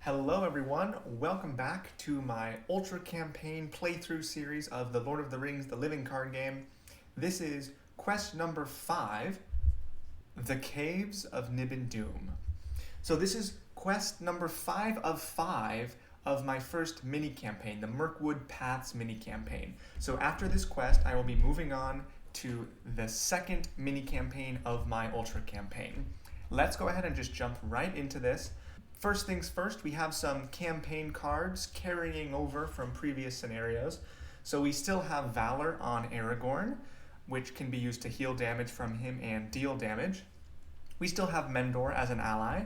Hello everyone, welcome back to my Ultra Campaign playthrough series of The Lord of the Rings, the living card game. This is quest number 5, The Caves of Nibin Doom. So this is quest number 5 of 5 of my first mini-campaign, the Mirkwood Paths mini-campaign. So after this quest, I will be moving on to the second mini-campaign of my Ultra Campaign. Let's go ahead and just jump right into this. First things first, we have some campaign cards carrying over from previous scenarios. So we still have Valor on Aragorn, which can be used to heal damage from him and deal damage. We still have Mendor as an ally,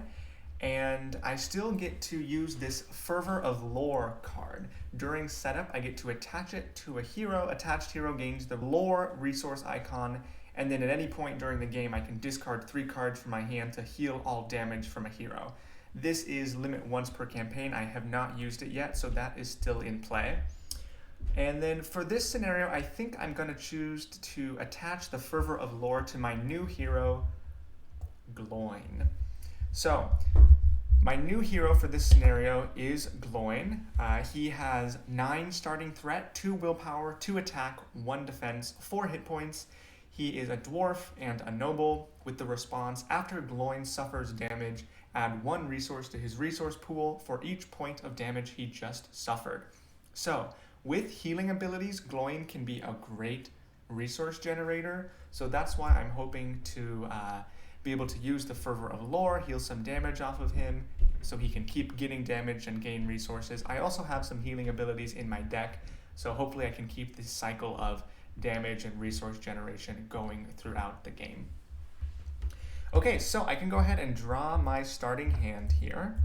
and I still get to use this Fervor of Lore card. During setup, I get to attach it to a hero. Attached hero gains the Lore resource icon, and then at any point during the game, I can discard 3 cards from my hand to heal all damage from a hero. This is limit once per campaign. I have not used it yet, so that is still in play. And then for this scenario, I think I'm going to choose to attach the Fervor of Lore to my new hero, Gloin. So, my new hero for this scenario is Gloin. He has 9 starting threat, 2 willpower, 2 attack, 1 defense, 4 hit points. He is a dwarf and a noble, with the response, after Gloin suffers damage, add 1 resource to his resource pool for each point of damage he just suffered. So, with healing abilities, Gloin can be a great resource generator, so that's why I'm hoping to be able to use the Fervor of Lore, heal some damage off of him, so he can keep getting damage and gain resources. I also have some healing abilities in my deck, so hopefully I can keep this cycle of damage and resource generation going throughout the game. Okay, so I can go ahead and draw my starting hand here,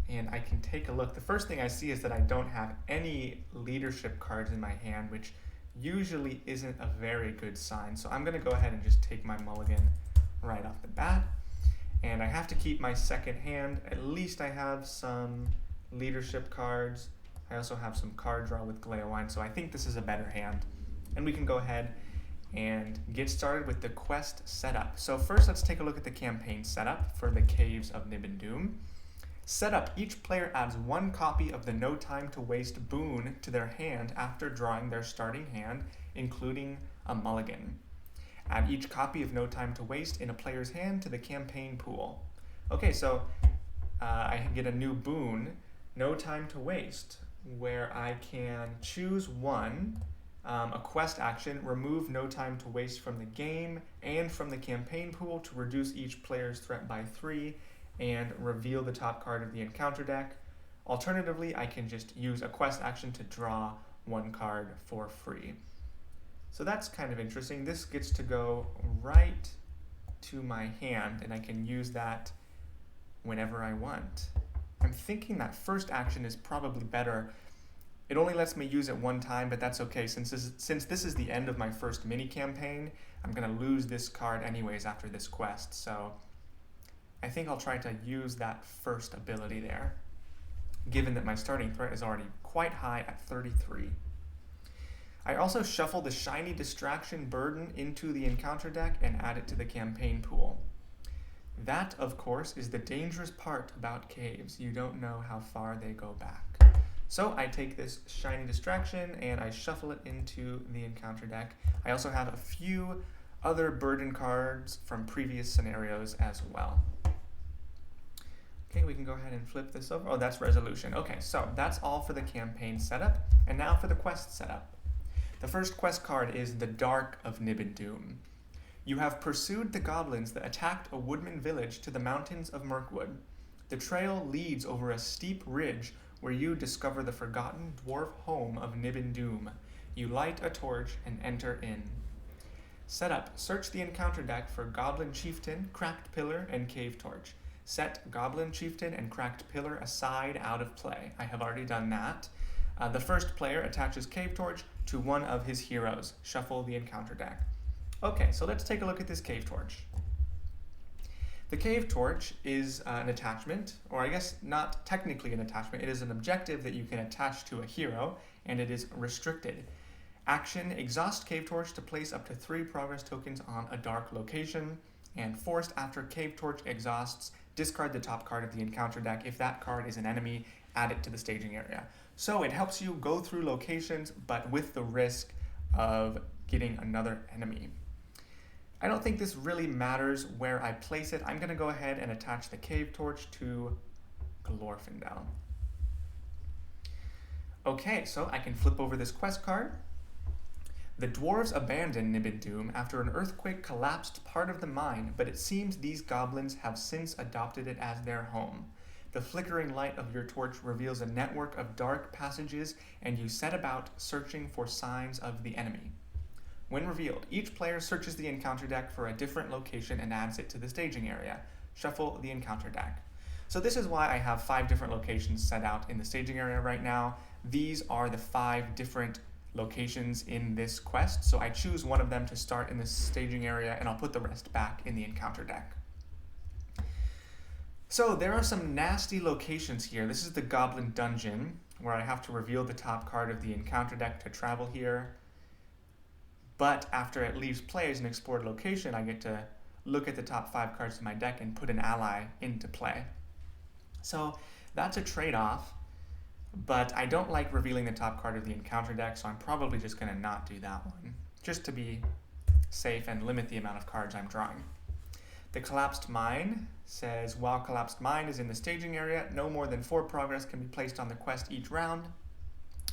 and I can take a look. The first thing I see is that I don't have any leadership cards in my hand, which usually isn't a very good sign. So I'm going to go ahead and just take my mulligan right off the bat, and I have to keep my second hand. At least I have some leadership cards. I also have some card draw with Gleowine, so I think this is a better hand. And we can go ahead and get started with the quest setup. So first, let's take a look at the campaign setup for the Caves of Nibin Doom. Setup: each player adds 1 copy of the No Time to Waste boon to their hand after drawing their starting hand, including a mulligan. Add each copy of No Time to Waste in a player's hand to the campaign pool. Okay, so I get a new boon, No Time to Waste, where I can choose one, a quest action, remove No Time to Waste from the game and from the campaign pool to reduce each player's threat by 3, and reveal the top card of the encounter deck. Alternatively, I can just use a quest action to draw 1 card for free. So that's kind of interesting. This gets to go right to my hand, and I can use that whenever I want. I'm thinking that first action is probably better. It only lets me use it 1 time, but that's okay. Since this is the end of my first mini-campaign, I'm going to lose this card anyways after this quest, so I think I'll try to use that first ability there, given that my starting threat is already quite high at 33. I also shuffle the Shiny Distraction Burden into the encounter deck and add it to the campaign pool. That, of course, is the dangerous part about caves. You don't know how far they go back. So I take this Shiny Distraction and I shuffle it into the encounter deck. I also have a few other burden cards from previous scenarios as well. Okay, we can go ahead and flip this over. Oh, that's resolution. Okay, so that's all for the campaign setup. And now for the quest setup. The first quest card is The Dark of Nibin Doom. You have pursued the goblins that attacked a woodman village to the mountains of Mirkwood. The trail leads over a steep ridge where you discover the forgotten dwarf home of Nibin Doom. You light a torch and enter in. Setup: search the encounter deck for Goblin Chieftain, Cracked Pillar, and Cave Torch. Set Goblin Chieftain and Cracked Pillar aside out of play. I have already done that. The first player attaches Cave Torch to one of his heroes. Shuffle the encounter deck. Okay, so let's take a look at this Cave Torch. The Cave Torch is an attachment, or I guess not technically an attachment. It is an objective that you can attach to a hero, and it is restricted. Action: exhaust Cave Torch to place up to 3 progress tokens on a dark location, and forced after Cave Torch exhausts, discard the top card of the encounter deck. If that card is an enemy, add it to the staging area. So it helps you go through locations, but with the risk of getting another enemy. I don't think this really matters where I place it. I'm going to go ahead and attach the Cave Torch to Glorfindel. Okay, so I can flip over this quest card. The dwarves abandoned Nibin Doom after an earthquake collapsed part of the mine, but it seems these goblins have since adopted it as their home. The flickering light of your torch reveals a network of dark passages, and you set about searching for signs of the enemy. When revealed, each player searches the encounter deck for a different location and adds it to the staging area. Shuffle the encounter deck. So this is why I have 5 different locations set out in the staging area right now. These are the 5 different locations in this quest, so I choose one of them to start in this staging area, and I'll put the rest back in the encounter deck. So there are some nasty locations here. This is the Goblin Dungeon, where I have to reveal the top card of the encounter deck to travel here. But after it leaves play as an explored location, I get to look at the top 5 cards of my deck and put an ally into play. So that's a trade-off. But I don't like revealing the top card of the encounter deck, so I'm probably just going to not do that one, just to be safe and limit the amount of cards I'm drawing. The Collapsed Mine says, while Collapsed Mine is in the staging area, no more than 4 progress can be placed on the quest each round.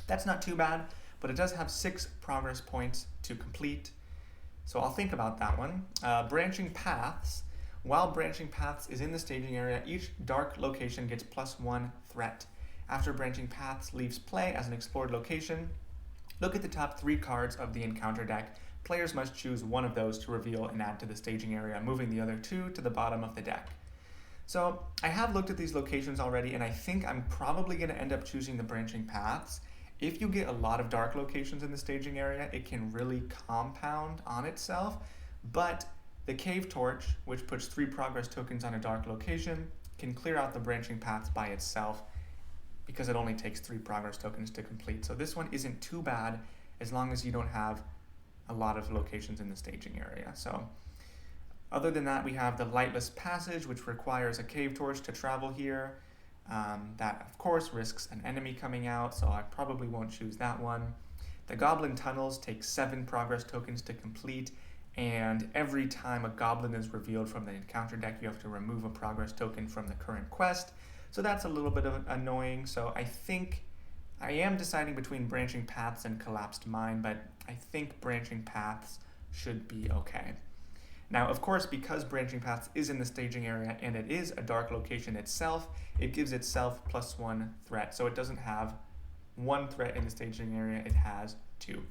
That's not too bad, but it does have 6 progress points to complete, so I'll think about that one. Branching Paths. While Branching Paths is in the staging area, each dark location gets +1 threat. After Branching Paths leaves play as an explored location, look at the top 3 cards of the encounter deck. Players must choose one of those to reveal and add to the staging area, moving the other 2 to the bottom of the deck. So I have looked at these locations already, and I think I'm probably going to end up choosing the Branching Paths. If you get a lot of dark locations in the staging area, it can really compound on itself, but the Cave Torch, which puts 3 progress tokens on a dark location, can clear out the Branching Paths by itself, because it only takes 3 progress tokens to complete. So this one isn't too bad as long as you don't have a lot of locations in the staging area. So other than that, we have the Lightless Passage, which requires a Cave Torch to travel here. That, of course, risks an enemy coming out, so I probably won't choose that one. The Goblin Tunnels take 7 progress tokens to complete, and every time a goblin is revealed from the encounter deck, you have to remove a progress token from the current quest. So that's a little bit of annoying. So I think I am deciding between Branching Paths and Collapsed Mine, but I think Branching Paths should be okay. Now, of course, because Branching Paths is in the staging area and it is a dark location itself, it gives itself +1 threat. So it doesn't have 1 threat in the staging area, it has 2.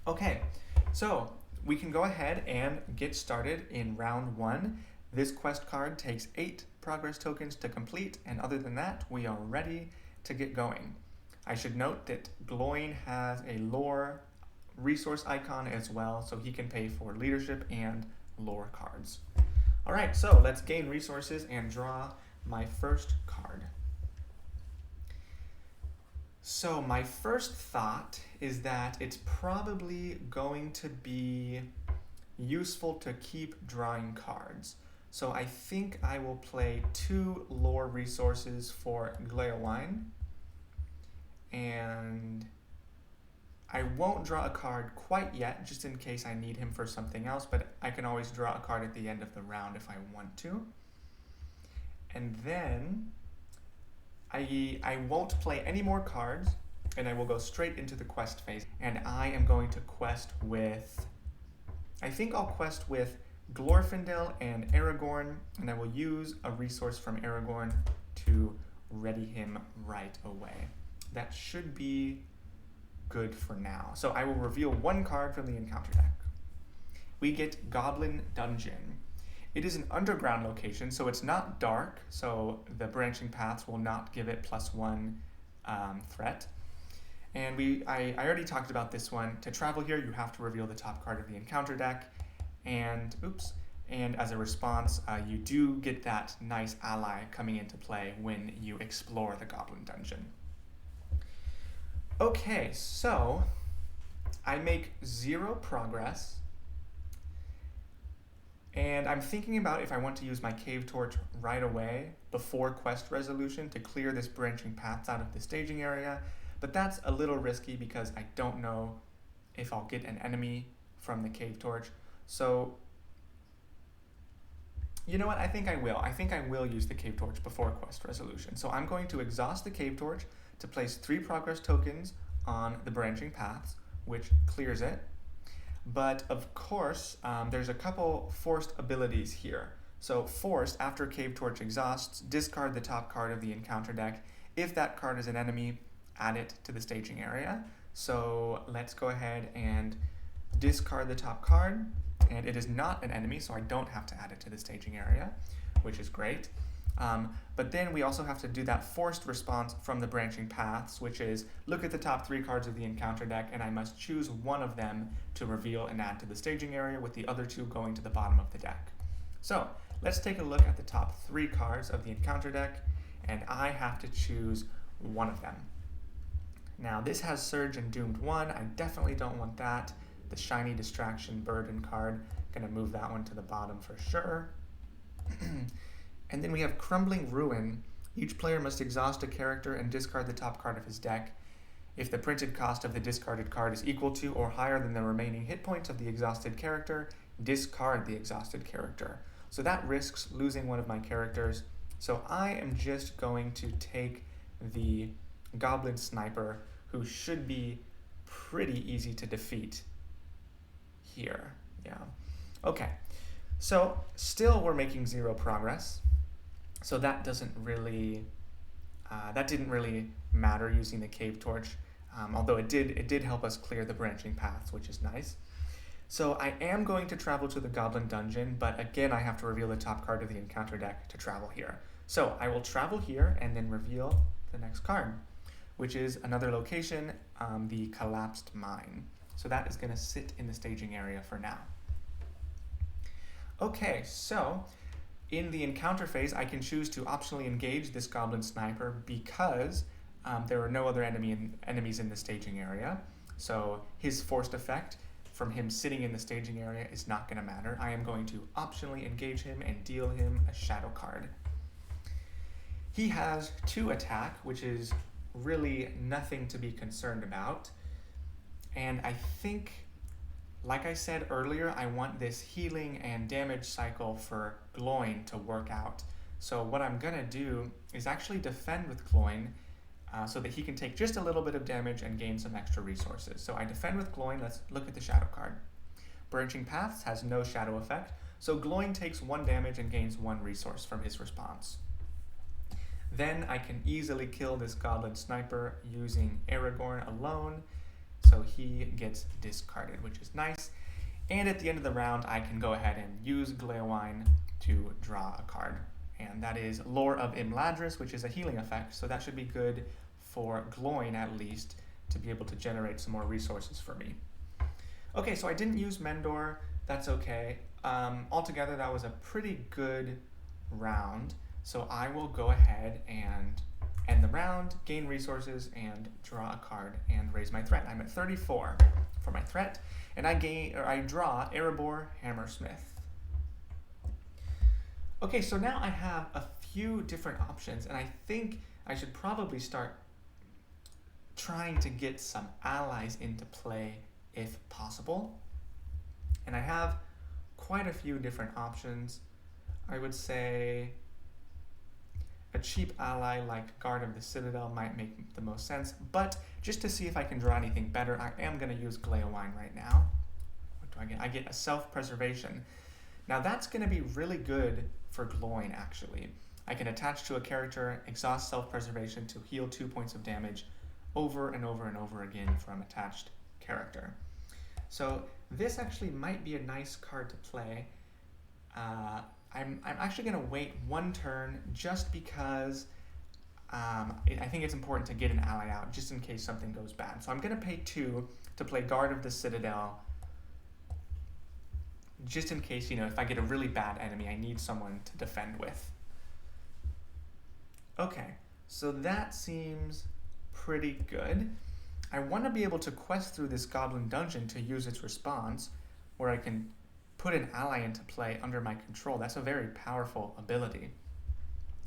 Okay, so we can go ahead and get started in round 1. This quest card takes 8 progress tokens to complete, and other than that, we are ready to get going. I should note that Gloin has a lore resource icon as well, so he can pay for leadership and lore cards. All right, so let's gain resources and draw my first card. So my first thought is that it's probably going to be useful to keep drawing cards. So I think I will play 2 lore resources for Gleowine, and I won't draw a card quite yet, just in case I need him for something else, but I can always draw a card at the end of the round if I want to. And then I won't play any more cards, and I will go straight into the quest phase. And I am going to quest with, I think I'll quest with Glorfindel and Aragorn, and I will use a resource from Aragorn to ready him right away. That should be good for now. So I will reveal 1 card from the encounter deck. We get Goblin Dungeon. It is an underground location, so it's not dark, so the Branching Paths will not give it +1 threat. And I already talked about this one. To travel here, you have to reveal the top card of the encounter deck, and as a response, you do get that nice ally coming into play when you explore the Goblin Dungeon. Okay, so I make 0 progress, And I'm thinking about if I want to use my cave torch right away before quest resolution to clear this branching paths out of the staging area, but that's a little risky because I don't know if I'll get an enemy from the cave torch. So, you know what, I think I will. I think I will use the cave torch before quest resolution. So I'm going to exhaust the cave torch to place 3 progress tokens on the branching paths, which clears it. But of course, there's a couple forced abilities here. So forced, after cave torch exhausts, discard the top card of the encounter deck. If that card is an enemy, add it to the staging area. So let's go ahead and discard the top card. And it is not an enemy, so I don't have to add it to the staging area, which is great. But then we also have to do that forced response from the branching paths, which is look at the top 3 cards of the encounter deck, and I must choose one of them to reveal and add to the staging area, with the other 2 going to the bottom of the deck. So let's take a look at the top 3 cards of the encounter deck, and I have to choose one of them. Now this has Surge and Doomed 1. I definitely don't want that. The Shiny Distraction Burden card, gonna move that one to the bottom for sure. And then we have Crumbling Ruin. Each player must exhaust a character and discard the top card of his deck. If the printed cost of the discarded card is equal to or higher than the remaining hit points of the exhausted character, discard the exhausted character. So that risks losing one of my characters. So I am just going to take the Goblin Sniper, who should be pretty easy to defeat here. Yeah. Okay. So still we're making 0 progress. So that didn't really matter using the cave torch, although it did help us clear the branching paths, which is nice. So I am going to travel to the Goblin Dungeon, but again I have to reveal the top card of the encounter deck to travel here. So I will travel here and then reveal the next card, which is another location, the Collapsed Mine. So that is going to sit in the staging area for now. Okay, so in the encounter phase, I can choose to optionally engage this Goblin Sniper because there are no other enemies in the staging area. So his forced effect from him sitting in the staging area is not going to matter. I am going to optionally engage him and deal him a shadow card. He has 2 attack, which is really nothing to be concerned about. And I think, like I said earlier, I want this healing and damage cycle for Gloin to work out. So what I'm going to do is actually defend with Gloin so that he can take just a little bit of damage and gain some extra resources. So I defend with Gloin. Let's look at the shadow card. Branching Paths has no shadow effect, so Gloin takes 1 damage and gains 1 resource from his response. Then I can easily kill this Goblin Sniper using Aragorn alone, so he gets discarded, which is nice. And at the end of the round, I can go ahead and use Gleowine to draw a card. And that is Lore of Imladris, which is a healing effect, so that should be good for Gloin at least to be able to generate some more resources for me. Okay, so I didn't use Mendor, that's okay. Altogether, that was a pretty good round, so I will go ahead and end the round, gain resources, and draw a card and raise my threat. I'm at 34 for my threat, and I draw Erebor Hammersmith. Okay, so now I have a few different options, and I think I should probably start trying to get some allies into play if possible. And I have quite a few different options. I would say a cheap ally like Guard of the Citadel might make the most sense, but just to see if I can draw anything better, I am going to use Gleowine right now. What do I get? I get a Self-Preservation. Now that's going to be really good for Gloin, actually. I can attach to a character, exhaust Self-Preservation to heal 2 points of damage over and over and over again from attached character. So this actually might be a nice card to play. I'm actually going to wait 1 turn just because I think it's important to get an ally out just in case something goes bad. So I'm going to pay 2 to play Guard of the Citadel just in case, if I get a really bad enemy, I need someone to defend with. Okay, so that seems pretty good. I want to be able to quest through this Goblin Dungeon to use its response, where I can put an ally into play under my control. That's a very powerful ability.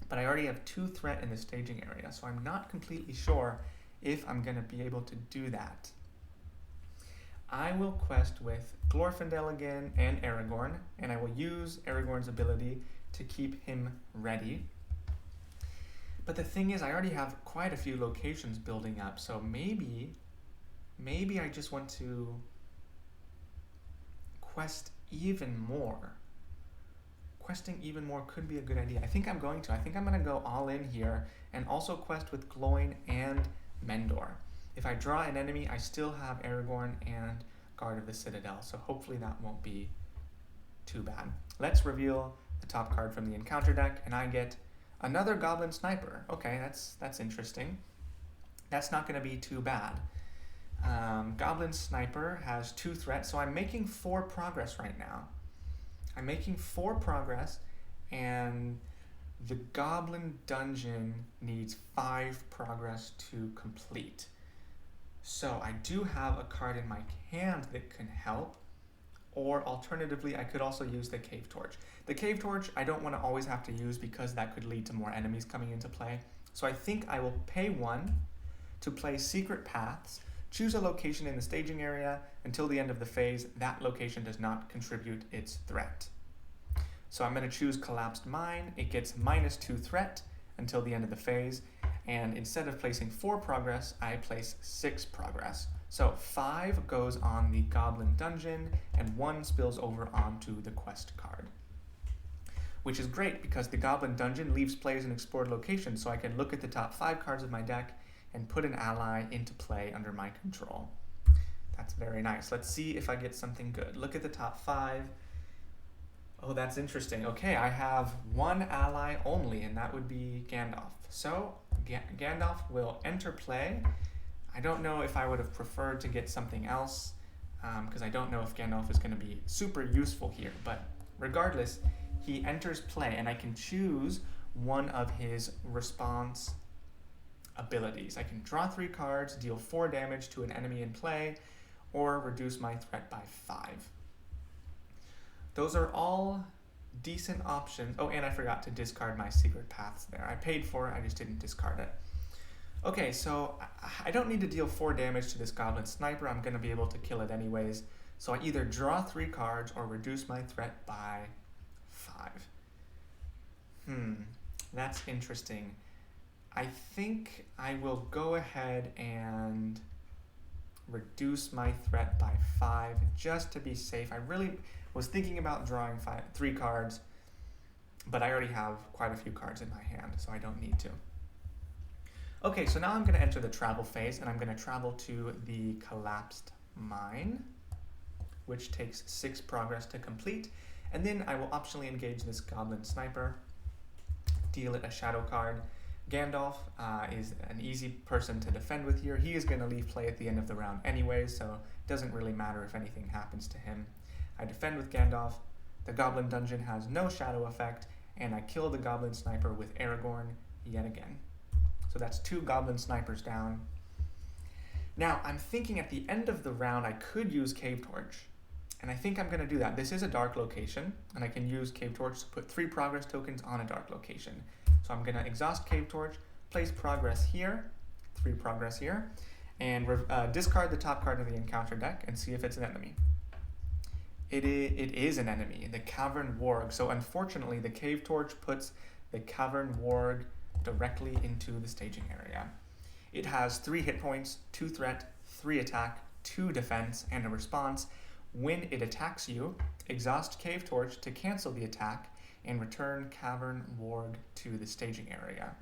But I already have 2 threat in the staging area, so I'm not completely sure if I'm going to be able to do that. I will quest with Glorfindel again and Aragorn, and I will use Aragorn's ability to keep him ready. But the thing is, I already have quite a few locations building up, so maybe I just want to quest even more. Questing even more could be a good idea. I think I'm going to go all in here and also quest with Gloin and Mendor. If I draw an enemy, I still have Aragorn and Guard of the Citadel, so hopefully that won't be too bad. Let's reveal the top card from the encounter deck, and I get another Goblin Sniper. Okay, that's interesting. That's not going to be too bad. Goblin Sniper has 2 threats, so I'm making 4 progress right now. I'm making 4 progress, and the Goblin Dungeon needs 5 progress to complete. So I do have a card in my hand that can help, or alternatively, I could also use the Cave Torch. The Cave Torch I don't want to always have to use because that could lead to more enemies coming into play. So I think I will pay 1 to play Secret Paths, choose a location in the staging area until the end of the phase. That location does not contribute its threat. So I'm going to choose Collapsed Mine. It gets -2 threat until the end of the phase. And instead of placing 4 progress, I place 6 progress. So 5 goes on the Goblin Dungeon, and 1 spills over onto the quest card. Which is great because the Goblin Dungeon leaves play as an explored location, so I can look at the top 5 cards of my deck and put an ally into play under my control. That's very nice. Let's see if I get something good. Look at the top 5. Oh, that's interesting. Okay, I have 1 ally only, and that would be Gandalf. So Gandalf will enter play. I don't know if I would have preferred to get something else, because I don't know if Gandalf is going to be super useful here. But regardless, he enters play, and I can choose one of his response abilities. I can draw 3 cards, deal 4 damage to an enemy in play, or reduce my threat by 5. Those are all decent options. Oh, and I forgot to discard my Secret Paths there. I paid for it, I just didn't discard it. Okay, so I don't need to deal 4 damage to this Goblin Sniper. I'm going to be able to kill it anyways. So I either draw 3 cards or reduce my threat by 5. That's interesting. I think I will go ahead and reduce my threat by 5 just to be safe. I really was thinking about drawing 3 cards, but I already have quite a few cards in my hand, so I don't need to. Okay, so now I'm going to enter the travel phase, and I'm going to travel to the Collapsed Mine, which takes 6 progress to complete, and then I will optionally engage this Goblin Sniper, deal it a shadow card. Gandalf is an easy person to defend with here. He is going to leave play at the end of the round anyways, so it doesn't really matter if anything happens to him. I defend with Gandalf. The Goblin Dungeon has no shadow effect, and I kill the Goblin Sniper with Aragorn yet again. So that's 2 Goblin Snipers down. Now, I'm thinking at the end of the round I could use Cave Torch, and I think I'm going to do that. This is a dark location, and I can use Cave Torch to put 3 progress tokens on a dark location. So I'm going to exhaust Cave Torch, place progress here, 3 progress here, and discard the top card of the encounter deck and see if it's an enemy. It is an enemy, the Cavern Warg. So unfortunately, the Cave Torch puts the Cavern Warg directly into the staging area. It has 3 hit points, 2 threat, 3 attack, 2 defense, and a response. When it attacks you, exhaust Cave Torch to cancel the attack and return Cavern Warg to the staging area.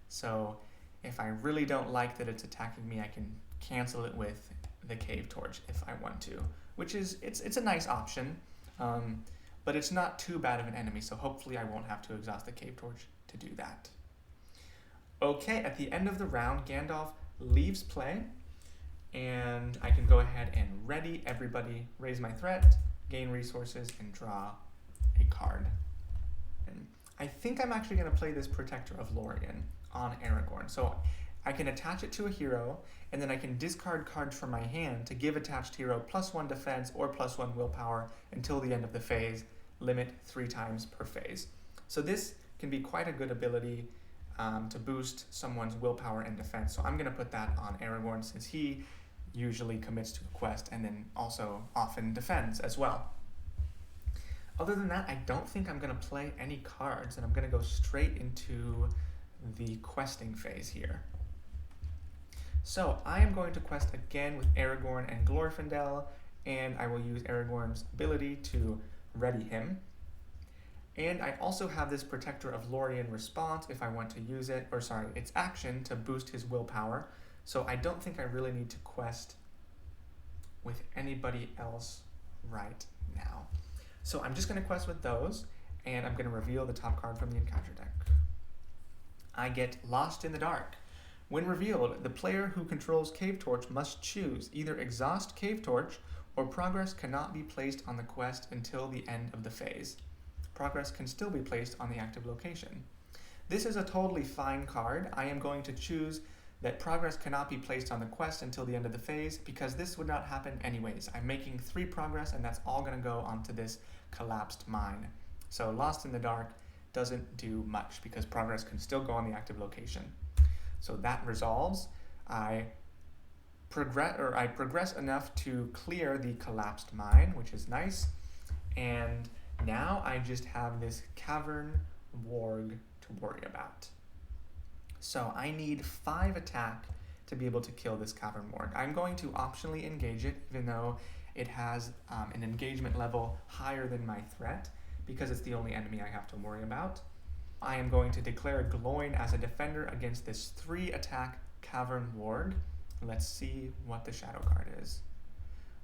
So if I really don't like that it's attacking me, I can cancel it with the Cave Torch if I want to, which is, it's a nice option, but it's not too bad of an enemy, so hopefully I won't have to exhaust the Cave Torch to do that. Okay, at the end of the round, Gandalf leaves play, and I can go ahead and ready everybody, raise my threat, gain resources, and draw a card. And I think I'm actually going to play this Protector of Lorien on Aragorn. So I can attach it to a hero, and then I can discard cards from my hand to give attached hero +1 defense or +1 willpower until the end of the phase, limit 3 times per phase. So this can be quite a good ability to boost someone's willpower and defense. So I'm going to put that on Aragorn since he usually commits to a quest and then also often defends as well. Other than that, I don't think I'm going to play any cards, and I'm going to go straight into the questing phase here. So I am going to quest again with Aragorn and Glorfindel, and I will use Aragorn's ability to ready him. And I also have this Protector of Lorien response if I want to use it, or sorry, its action to boost his willpower. So I don't think I really need to quest with anybody else right now. So I'm just going to quest with those, and I'm going to reveal the top card from the encounter deck. I get Lost in the Dark. When revealed, the player who controls Cave Torch must choose either Exhaust Cave Torch or Progress cannot be placed on the quest until the end of the phase. Progress can still be placed on the active location. This is a totally fine card. I am going to choose that Progress cannot be placed on the quest until the end of the phase because this would not happen anyways. I'm making 3 Progress, and that's all going to go onto this collapsed mine. So Lost in the Dark doesn't do much because Progress can still go on the active location. So that resolves. I progress enough to clear the collapsed mine, which is nice. And now I just have this Cavern Warg to worry about. So I need 5 attack to be able to kill this Cavern Warg. I'm going to optionally engage it, even though it has an engagement level higher than my threat, because it's the only enemy I have to worry about. I am going to declare Gloin as a defender against this 3 attack Cavern Warg. Let's see what the shadow card is.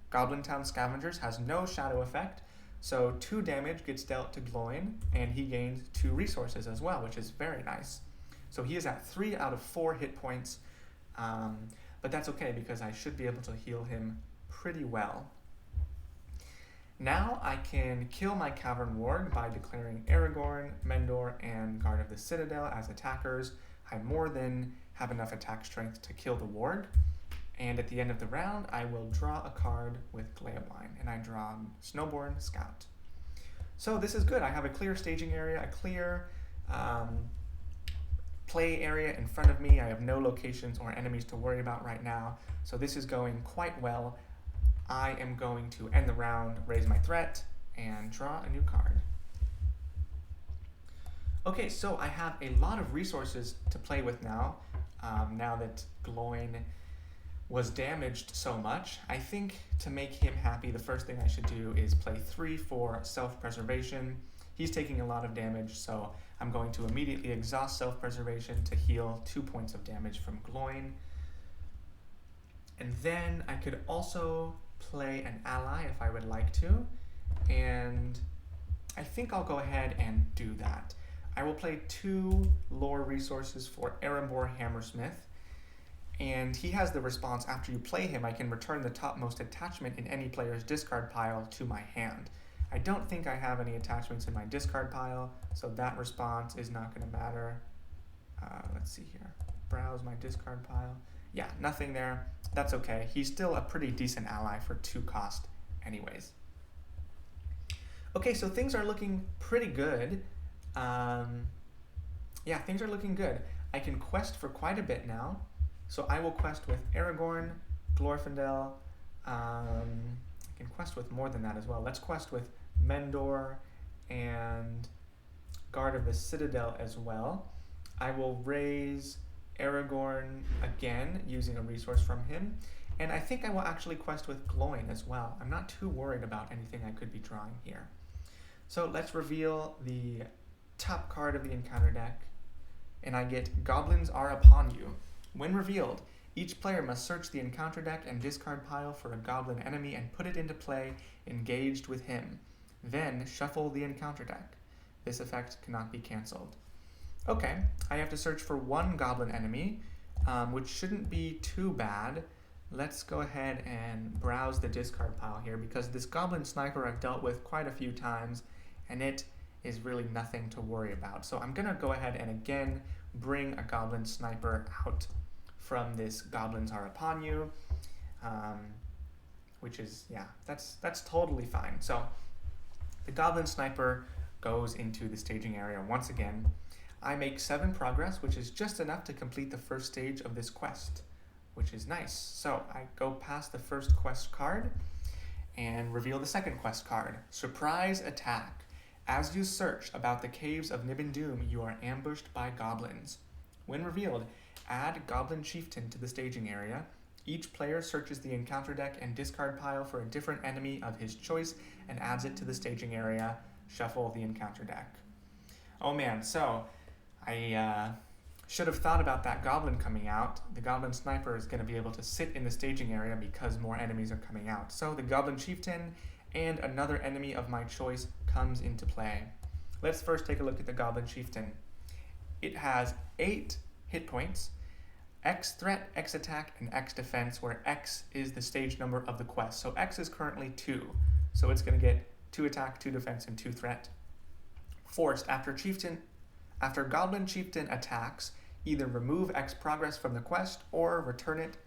Goblin Town Scavengers has no shadow effect, so 2 damage gets dealt to Gloin, and he gains 2 resources as well, which is very nice. So he is at 3 out of 4 hit points, but that's okay because I should be able to heal him pretty well. Now I can kill my Cavern Warg by declaring Aragorn, Mendor, and Guard of the Citadel as attackers. I more than have enough attack strength to kill the Warg. And at the end of the round, I will draw a card with Glaewine, and I draw Snowborn Scout. So this is good. I have a clear staging area, a clear play area in front of me. I have no locations or enemies to worry about right now. So this is going quite well. I am going to end the round, raise my threat, and draw a new card. Okay, so I have a lot of resources to play with now, now that Gloin was damaged so much. I think to make him happy, the first thing I should do is play 3 for self-preservation. He's taking a lot of damage, so I'm going to immediately exhaust self-preservation to heal 2 points of damage from Gloin. And then I could also play an ally if I would like to, and I think I'll go ahead and do that. I will play 2 lore resources for Erebor Hammersmith, and he has the response, after you play him, I can return the topmost attachment in any player's discard pile to my hand. I don't think I have any attachments in my discard pile, so that response is not going to matter. Let's see here. Browse my discard pile. Yeah, nothing there. That's okay. He's still a pretty decent ally for 2 cost anyways. Okay, so things are looking pretty good. Yeah, things are looking good. I can quest for quite a bit now. So I will quest with Aragorn, Glorfindel. I can quest with more than that as well. Let's quest with Mendor and Guard of the Citadel as well. I will raise Aragorn again using a resource from him, and I think I will actually quest with Gloin as well. I'm not too worried about anything I could be drawing here. So let's reveal the top card of the encounter deck, and I get Goblins Are Upon You. When revealed, each player must search the encounter deck and discard pile for a goblin enemy and put it into play engaged with him. Then shuffle the encounter deck. This effect cannot be cancelled. Okay, I have to search for 1 goblin enemy, which shouldn't be too bad. Let's go ahead and browse the discard pile here, because this goblin sniper I've dealt with quite a few times, and it is really nothing to worry about. So I'm going to go ahead and again bring a goblin sniper out from this goblins are upon you, which is, yeah, that's totally fine. So the goblin sniper goes into the staging area once again. I make 7 progress, which is just enough to complete the first stage of this quest, which is nice. So I go past the first quest card and reveal the second quest card, Surprise Attack. As you search about the caves of Nibin Doom, you are ambushed by goblins. When revealed, add Goblin Chieftain to the staging area. Each player searches the encounter deck and discard pile for a different enemy of his choice and adds it to the staging area. Shuffle the encounter deck. Oh man, so I should have thought about that goblin coming out. The goblin sniper is going to be able to sit in the staging area because more enemies are coming out. So the goblin chieftain and another enemy of my choice comes into play. Let's first take a look at the goblin chieftain. It has 8 hit points, X threat, X attack, and X defense, where X is the stage number of the quest. So X is currently 2, so it's going to get 2 attack, 2 defense, and 2 threat. Forced, after Goblin Chieftain attacks, either remove X progress from the quest or return it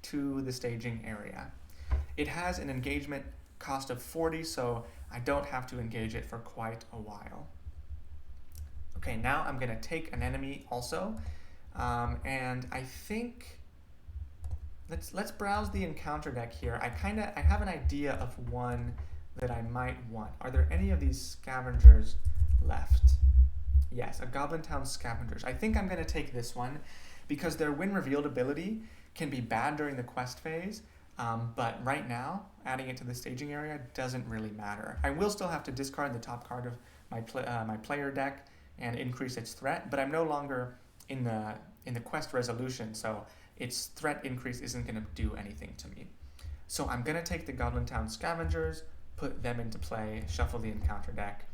to the staging area. It has an engagement cost of 40, so I don't have to engage it for quite a while. Okay, now I'm going to take an enemy also, and I think let's browse the encounter deck here. I have an idea of one that I might want. Are there any of these scavengers left? Yes, a Goblin Town Scavengers. I think I'm going to take this one because their when revealed ability can be bad during the quest phase, but right now, adding it to the staging area doesn't really matter. I will still have to discard the top card of my player deck and increase its threat, but I'm no longer in the quest resolution, so its threat increase isn't going to do anything to me. So I'm going to take the Goblin Town Scavengers, put them into play, shuffle the encounter deck,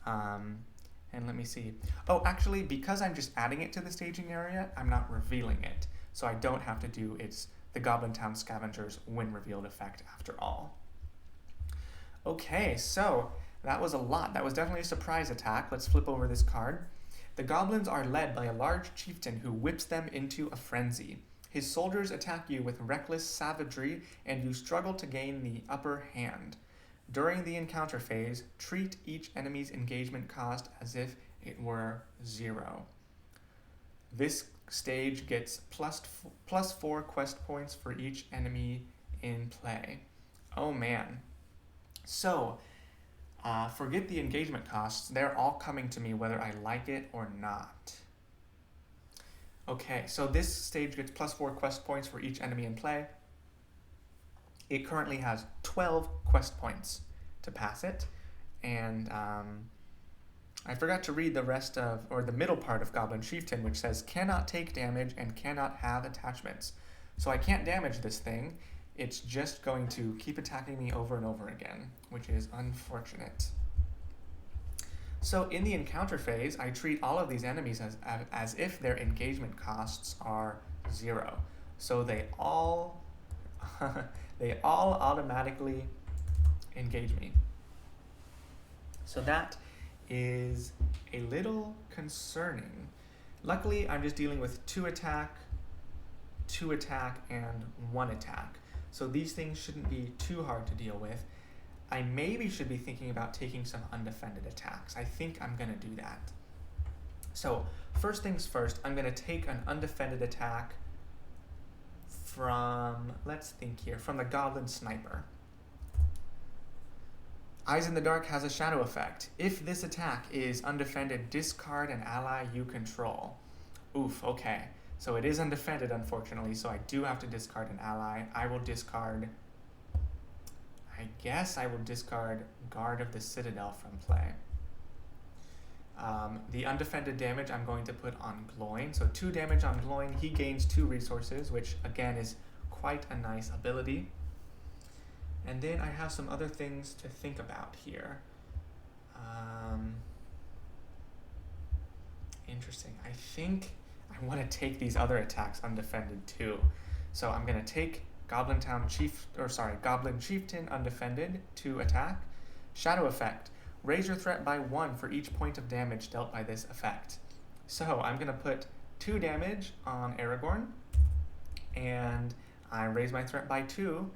and let me see. Oh, actually, because I'm just adding it to the staging area, I'm not revealing it. So I don't have to do the Goblin Town Scavengers when revealed effect after all. Okay, so that was a lot. That was definitely a surprise attack. Let's flip over this card. The goblins are led by a large chieftain who whips them into a frenzy. His soldiers attack you with reckless savagery, and you struggle to gain the upper hand. During the encounter phase, treat each enemy's engagement cost as if it were 0. This stage gets plus 4 quest points for each enemy in play. Oh man. So, forget the engagement costs. They're all coming to me whether I like it or not. Okay, so this stage gets plus 4 quest points for each enemy in play. It currently has 12 quest points to pass it, and I forgot to read the middle part of Goblin Chieftain, which says cannot take damage and cannot have attachments. So I can't damage this thing. It's just going to keep attacking me over and over again, which is unfortunate. So in the encounter phase, I treat all of these enemies as if their engagement costs are 0. So they all automatically engage me. So that is a little concerning. Luckily, I'm just dealing with 2 attack, and 1 attack. So these things shouldn't be too hard to deal with. I maybe should be thinking about taking some undefended attacks. I think I'm going to do that. So first things first, I'm going to take an undefended attack from the Goblin Sniper. Eyes in the Dark has a shadow effect. If this attack is undefended, discard an ally you control. Oof, okay. So it is undefended, unfortunately, so I do have to discard an ally. I guess I will discard Guard of the Citadel from play. The undefended damage I'm going to put on Gloin. So 2 damage on Gloin. He gains 2 resources, which again is quite a nice ability. And then I have some other things to think about here. Interesting. I think I want to take these other attacks undefended too. So I'm going to take Goblin Chieftain undefended to attack. Shadow effect. Raise your threat by 1 for each point of damage dealt by this effect. So I'm going to put 2 damage on Aragorn. and I raise my threat by 2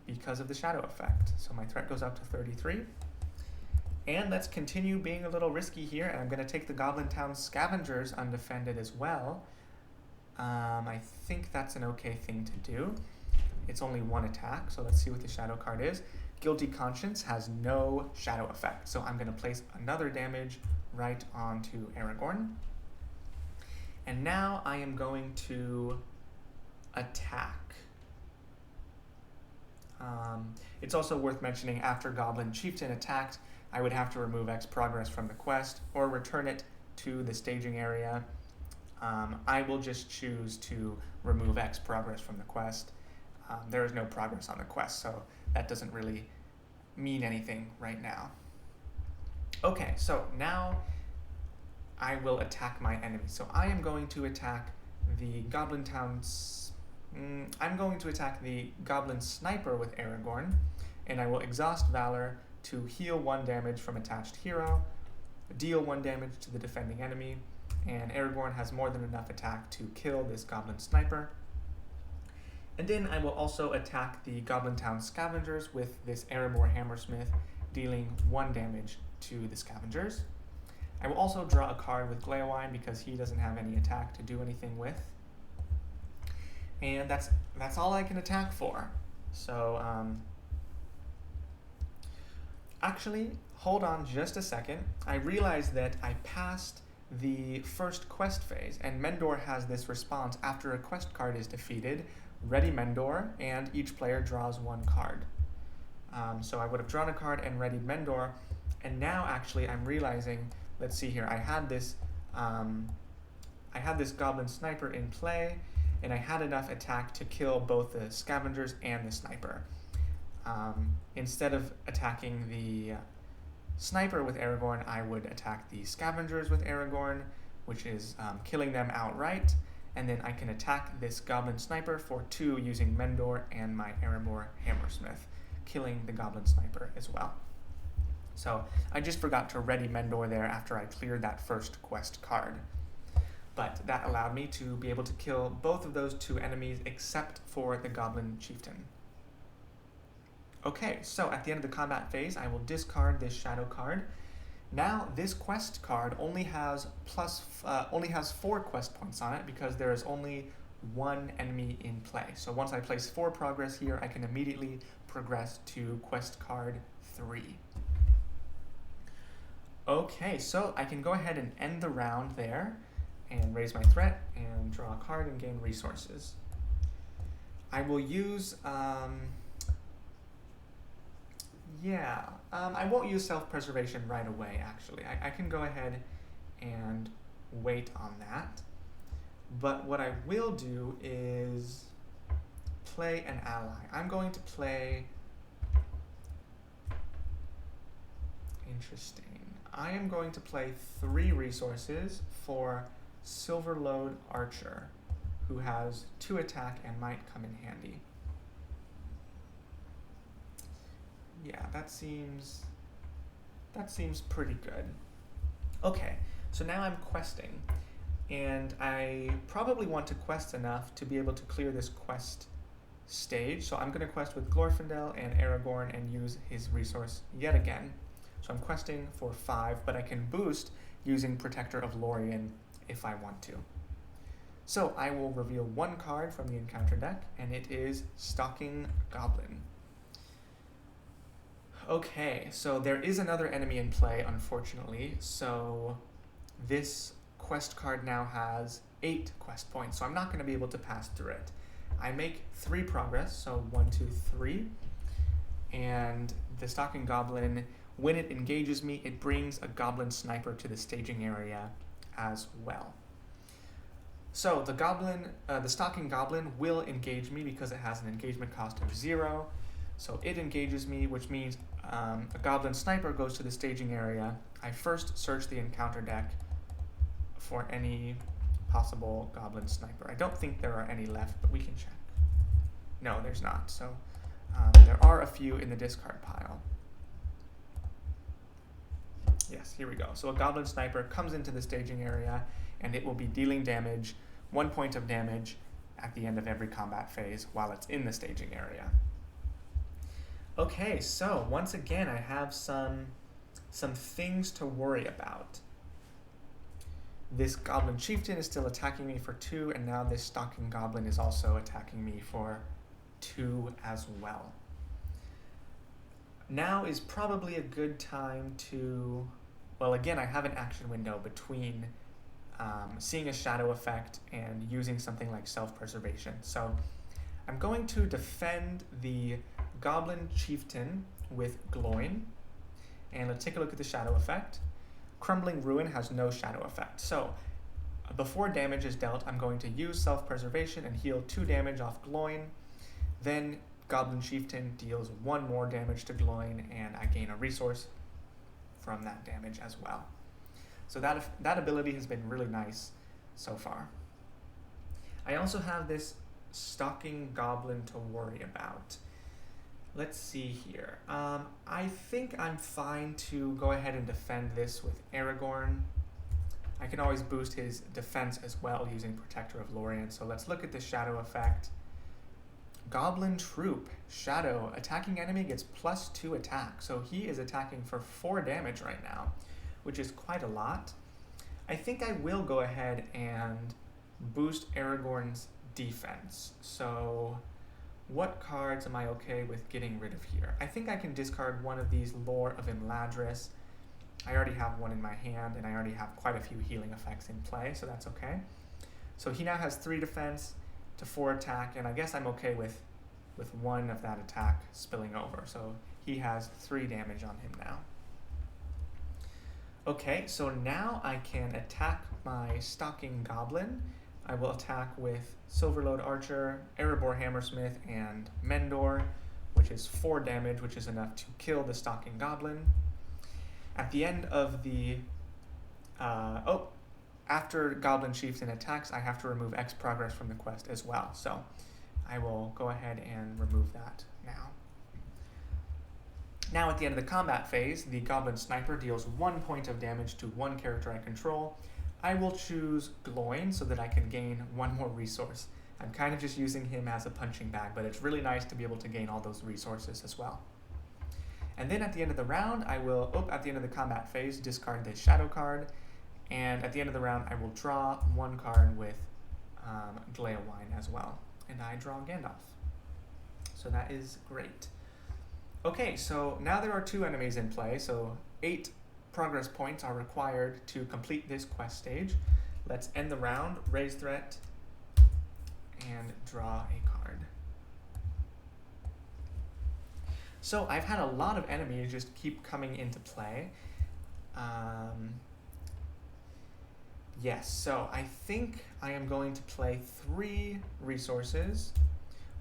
because of the shadow effect. So my threat goes up to 33. And let's continue being a little risky here, and I'm going to take the Goblin Town Scavengers undefended as well. I think that's an okay thing to do. It's only 1 attack, so let's see what the shadow card is. Guilty Conscience has no shadow effect, so I'm going to place another damage right onto Aragorn. And now I am going to attack. It's also worth mentioning, after Goblin Chieftain attacked, I would have to remove X progress from the quest or return it to the staging area. I will just choose to remove X progress from the quest. There is no progress on the quest, so that doesn't really mean anything right now. Okay, so now I will attack my enemy. So I am going to attack the Goblin Town's... I'm going to attack the Goblin Sniper with Aragorn, and I will exhaust Valor to heal 1 damage from attached hero, deal 1 damage to the defending enemy, and Aragorn has more than enough attack to kill this Goblin Sniper. And then I will also attack the Goblin Town Scavengers with this Erebor Hammersmith, dealing 1 damage to the Scavengers. I will also draw a card with Gleowine because he doesn't have any attack to do anything with. And that's all I can attack for. So, actually, hold on just a second. I realized that I passed the first quest phase, and Mendor has this response after a quest card is defeated: ready Mendor, and each player draws 1 card. So I would have drawn a card and readied Mendor, and now actually I'm realizing, let's see here, I had this Goblin Sniper in play, and I had enough attack to kill both the Scavengers and the Sniper. Instead of attacking the Sniper with Aragorn, I would attack the Scavengers with Aragorn, which is killing them outright, and then I can attack this Goblin Sniper for 2 using Mendor and my Erebor Hammersmith, killing the Goblin Sniper as well. So I just forgot to ready Mendor there after I cleared that first quest card. But that allowed me to be able to kill both of those 2 enemies except for the Goblin Chieftain. Okay, so at the end of the combat phase, I will discard this shadow card. Now, this quest card only has 4 quest points on it because there is only 1 enemy in play. So once I place 4 progress here, I can immediately progress to quest card 3. Okay, so I can go ahead and end the round there and raise my threat and draw a card and gain resources. I will use... I won't use self-preservation right away, actually. I can go ahead and wait on that. But what I will do is play an ally. I'm going to play... Interesting. I am going to play 3 resources for Silverlode Archer, who has 2 attack and might come in handy. Yeah, that seems pretty good. Okay, so now I'm questing, and I probably want to quest enough to be able to clear this quest stage, so I'm going to quest with Glorfindel and Aragorn and use his resource yet again. So I'm questing for 5, but I can boost using Protector of Lorien if I want to. So I will reveal 1 card from the encounter deck, and it is Stalking Goblin. Okay, so there is another enemy in play, unfortunately, so this quest card now has 8 quest points, so I'm not going to be able to pass through it. I make 3 progress, so 1, 2, 3, and the Stalking Goblin, when it engages me, it brings a Goblin Sniper to the staging area as well. So the Stalking Goblin will engage me because it has an engagement cost of 0. So it engages me, which means a Goblin Sniper goes to the staging area. I first search the encounter deck for any possible Goblin Sniper. I don't think there are any left, but we can check. No, there's not. So there are a few in the discard pile. Yes, here we go. So a Goblin Sniper comes into the staging area, and it will be dealing damage, 1 point of damage, at the end of every combat phase while it's in the staging area. Okay, so once again, I have some things to worry about. This Goblin Chieftain is still attacking me for 2, and now this Stalking Goblin is also attacking me for 2 as well. Now is probably a good time to, well, again, I have an action window between seeing a shadow effect and using something like self-preservation. So I'm going to defend the Goblin Chieftain with Gloin, and let's take a look at the shadow effect. Crumbling Ruin has no shadow effect. So before damage is dealt, I'm going to use self-preservation and heal 2 damage off Gloin. Then Goblin Chieftain deals 1 more damage to Gloin, and I gain a resource from that damage as well. So that ability has been really nice so far. I also have this Stalking Goblin to worry about. Let's see here. I think I'm fine to go ahead and defend this with Aragorn. I can always boost his defense as well using Protector of Lorien. So let's look at the shadow effect. Goblin Troop, Shadow, attacking enemy gets +2 attack. So he is attacking for 4 damage right now, which is quite a lot. I think I will go ahead and boost Aragorn's defense. So what cards am I okay with getting rid of here? I think I can discard one of these Lore of Imladris. I already have one in my hand, and I already have quite a few healing effects in play, so that's okay. So he now has 3 defense to 4 attack, and I guess I'm okay with 1 of that attack spilling over. So he has 3 damage on him now. Okay, so now I can attack my Stalking Goblin. I will attack with Silverlode Archer, Erebor Hammersmith, and Mendor, which is 4 damage, which is enough to kill the Stalking Goblin. At the end of the... after Goblin Chieftain attacks, I have to remove X progress from the quest as well. So I will go ahead and remove that now. Now at the end of the combat phase, the Goblin Sniper deals 1 point of damage to 1 character I control. I will choose Gloin so that I can gain 1 more resource. I'm kind of just using him as a punching bag, but it's really nice to be able to gain all those resources as well. And then at the end of the round, I will, at the end of the combat phase, discard this shadow card. And at the end of the round, I will draw 1 card with Gleowine as well. And I draw Gandalf. So that is great. Okay, so now there are 2 enemies in play, so 8 progress points are required to complete this quest stage. Let's end the round, raise threat, and draw a card. So I've had a lot of enemies just keep coming into play. Yes, so I think I am going to play 3 resources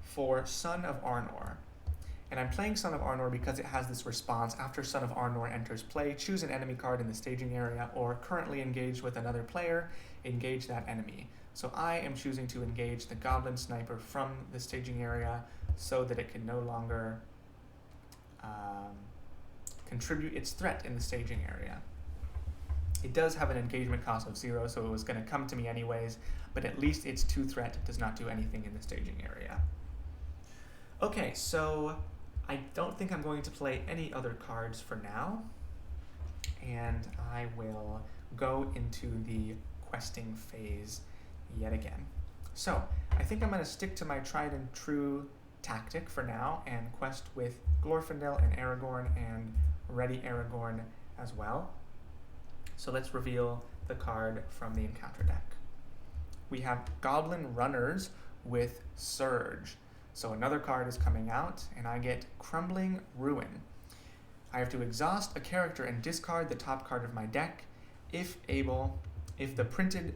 for Son of Arnor. And I'm playing Son of Arnor because it has this response. After Son of Arnor enters play, choose an enemy card in the staging area, or currently engaged with another player, engage that enemy. So I am choosing to engage the Goblin Sniper from the staging area so that it can no longer contribute its threat in the staging area. It does have an engagement cost of 0, so it was going to come to me anyways, but at least its 2 threat does not do anything in the staging area. Okay, so I don't think I'm going to play any other cards for now, and I will go into the questing phase yet again. So I think I'm going to stick to my tried and true tactic for now and quest with Glorfindel and Aragorn and Ready Aragorn as well. So let's reveal the card from the encounter deck. We have Goblin Runners with Surge. So another card is coming out, and I get Crumbling Ruin. I have to exhaust a character and discard the top card of my deck. If able, if the printed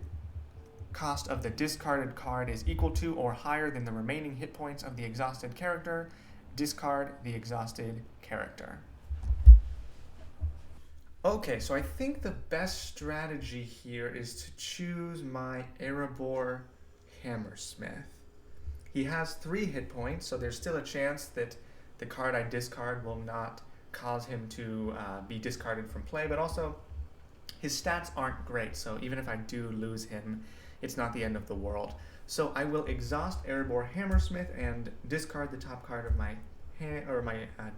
cost of the discarded card is equal to or higher than the remaining hit points of the exhausted character, discard the exhausted character. Okay, so I think the best strategy here is to choose my Erebor Hammersmith. He has 3 hit points, so there's still a chance that the card I discard will not cause him to be discarded from play, but also his stats aren't great, so even if I do lose him, it's not the end of the world. So I will exhaust Erebor Hammersmith and discard the top card of my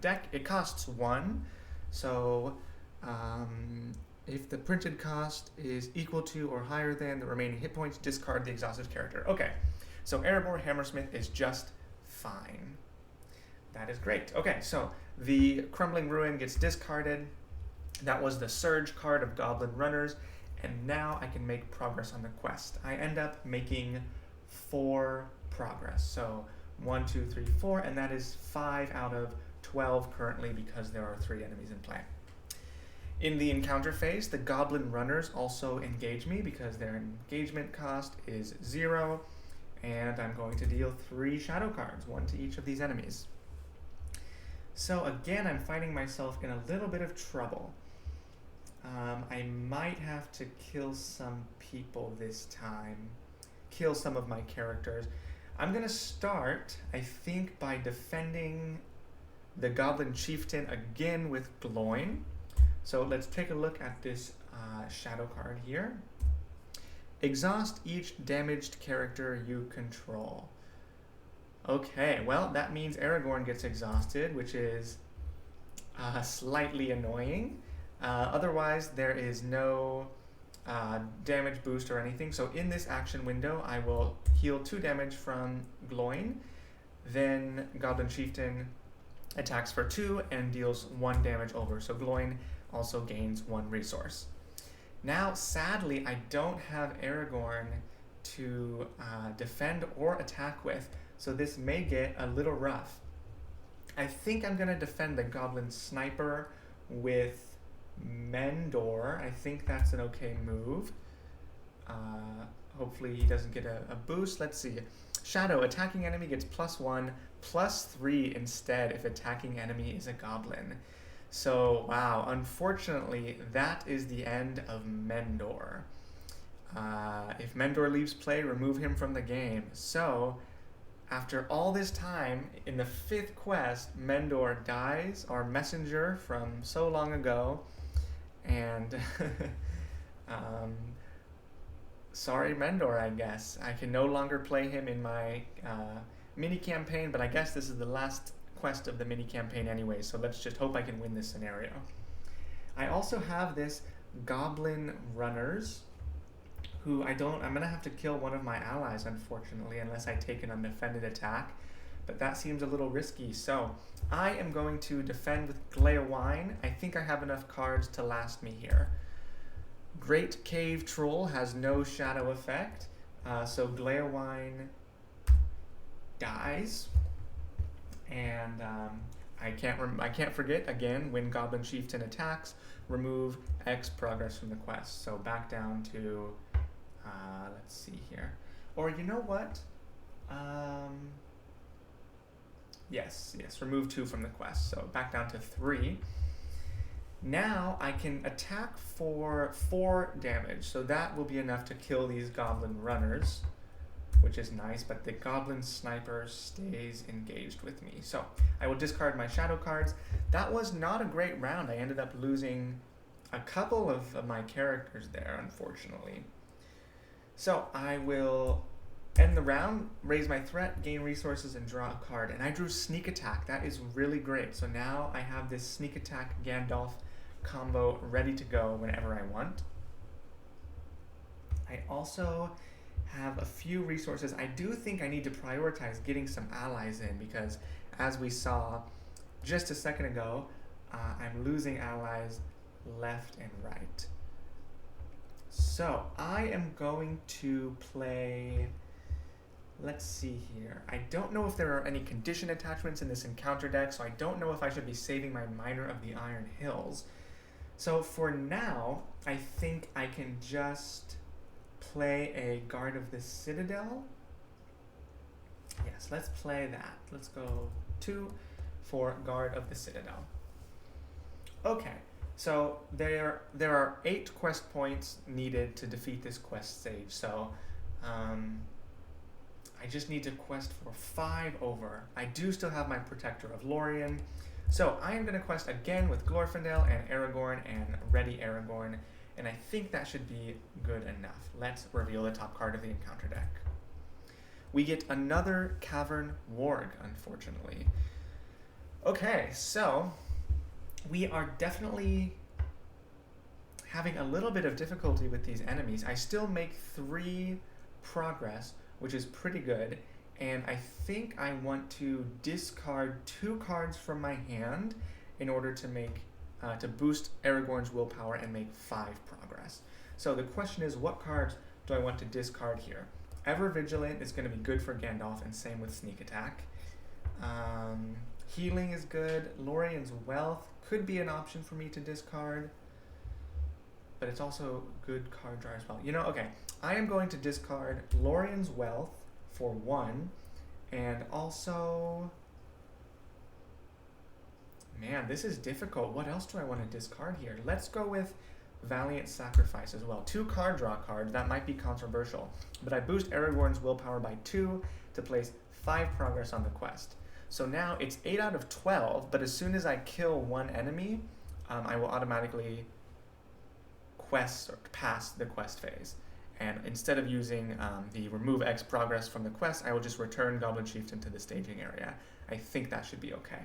deck. It costs 1, so if the printed cost is equal to or higher than the remaining hit points, discard the exhausted character. Okay, so Erebor Hammersmith is just fine. That is great. Okay, so the Crumbling Ruin gets discarded. That was the Surge card of Goblin Runners, and now I can make progress on the quest. I end up making 4 progress. So 1, 2, 3, 4, and that is 5 out of 12 currently because there are 3 enemies in play. In the encounter phase, the Goblin Runners also engage me because their engagement cost is 0, and I'm going to deal 3 shadow cards, 1 to each of these enemies. So again, I'm finding myself in a little bit of trouble. I might have to kill some people this time, kill some of my characters. I'm going to start, I think, by defending the Goblin Chieftain again with Gloin. So let's take a look at this shadow card here. Exhaust each damaged character you control. Okay, well, that means Aragorn gets exhausted, which is slightly annoying. Otherwise, there is no damage boost or anything. So in this action window, I will heal 2 damage from Gloin. Then Goblin Chieftain attacks for 2 and deals 1 damage over. So Gloin also gains 1 resource. Now, sadly, I don't have Aragorn to defend or attack with, so this may get a little rough. I think I'm going to defend the Goblin Sniper with Mendor. I think that's an okay move. Hopefully he doesn't get a boost. Let's see. Shadow, attacking enemy gets +1, +3 instead if attacking enemy is a goblin. So, wow, unfortunately, that is the end of Mendor. If Mendor leaves play, remove him from the game. So, after all this time, in the 5th quest, Mendor dies, our messenger from so long ago, and sorry Mendor, I guess. I can no longer play him in my mini-campaign, but I guess this is the last quest of the mini-campaign anyway, so let's just hope I can win this scenario. I also have this Goblin Runners, who I'm going to have to kill one of my allies, unfortunately, unless I take an undefended attack, but that seems a little risky, so I am going to defend with Gleowine. I think I have enough cards to last me here. Great Cave Troll has no shadow effect, so Gleowine dies, and I can't forget, again, when Goblin Chieftain attacks, remove X progress from the quest. So back down to, let's see here. Or you know what? Yes, remove 2 from the quest. So back down to 3. Now I can attack for 4 damage. So that will be enough to kill these Goblin Runners, which is nice, but the Goblin Sniper stays engaged with me. So I will discard my shadow cards. That was not a great round. I ended up losing a couple of my characters there, unfortunately. So I will end the round, raise my threat, gain resources, and draw a card. And I drew Sneak Attack. That is really great. So now I have this Sneak Attack Gandalf combo ready to go whenever I want. I also have a few resources. I do think I need to prioritize getting some allies in because, as we saw just a second ago, I'm losing allies left and right. So I am going to play, let's see here. I don't know if there are any condition attachments in this encounter deck, so I don't know if I should be saving my Miner of the Iron Hills. So for now, I think I can just play a Guard of the Citadel. Yes, let's play that. Let's go 2 for Guard of the Citadel. Okay, so there are 8 quest points needed to defeat this quest stage. So I just need to quest for 5 over. I do still have my Protector of Lorien. So I am going to quest again with Glorfindel and Aragorn and Ready Aragorn. And I think that should be good enough. Let's reveal the top card of the encounter deck. we get another Cavern Warg, unfortunately. Okay, so we are definitely having a little bit of difficulty with these enemies. I still make 3 progress, which is pretty good, and I think I want to discard 2 cards from my hand in order to make to boost Aragorn's willpower and make 5 progress. So the question is, what cards do I want to discard here? Ever Vigilant is going to be good for Gandalf, and same with Sneak Attack. Healing is good. Lorien's Wealth could be an option for me to discard, but it's also good card draw as well. You know, okay, I am going to discard Lorien's Wealth for 1, and also, man, this is difficult. What else do I want to discard here? Let's go with Valiant Sacrifice as well. 2 card draw cards, that might be controversial, but I boost Aragorn's willpower by 2 to place 5 progress on the quest. So now it's 8 out of 12, but as soon as I kill 1 enemy, I will automatically quest or pass the quest phase. And instead of using the remove X progress from the quest, I will just return Goblin Chieftain to the staging area. I think that should be okay.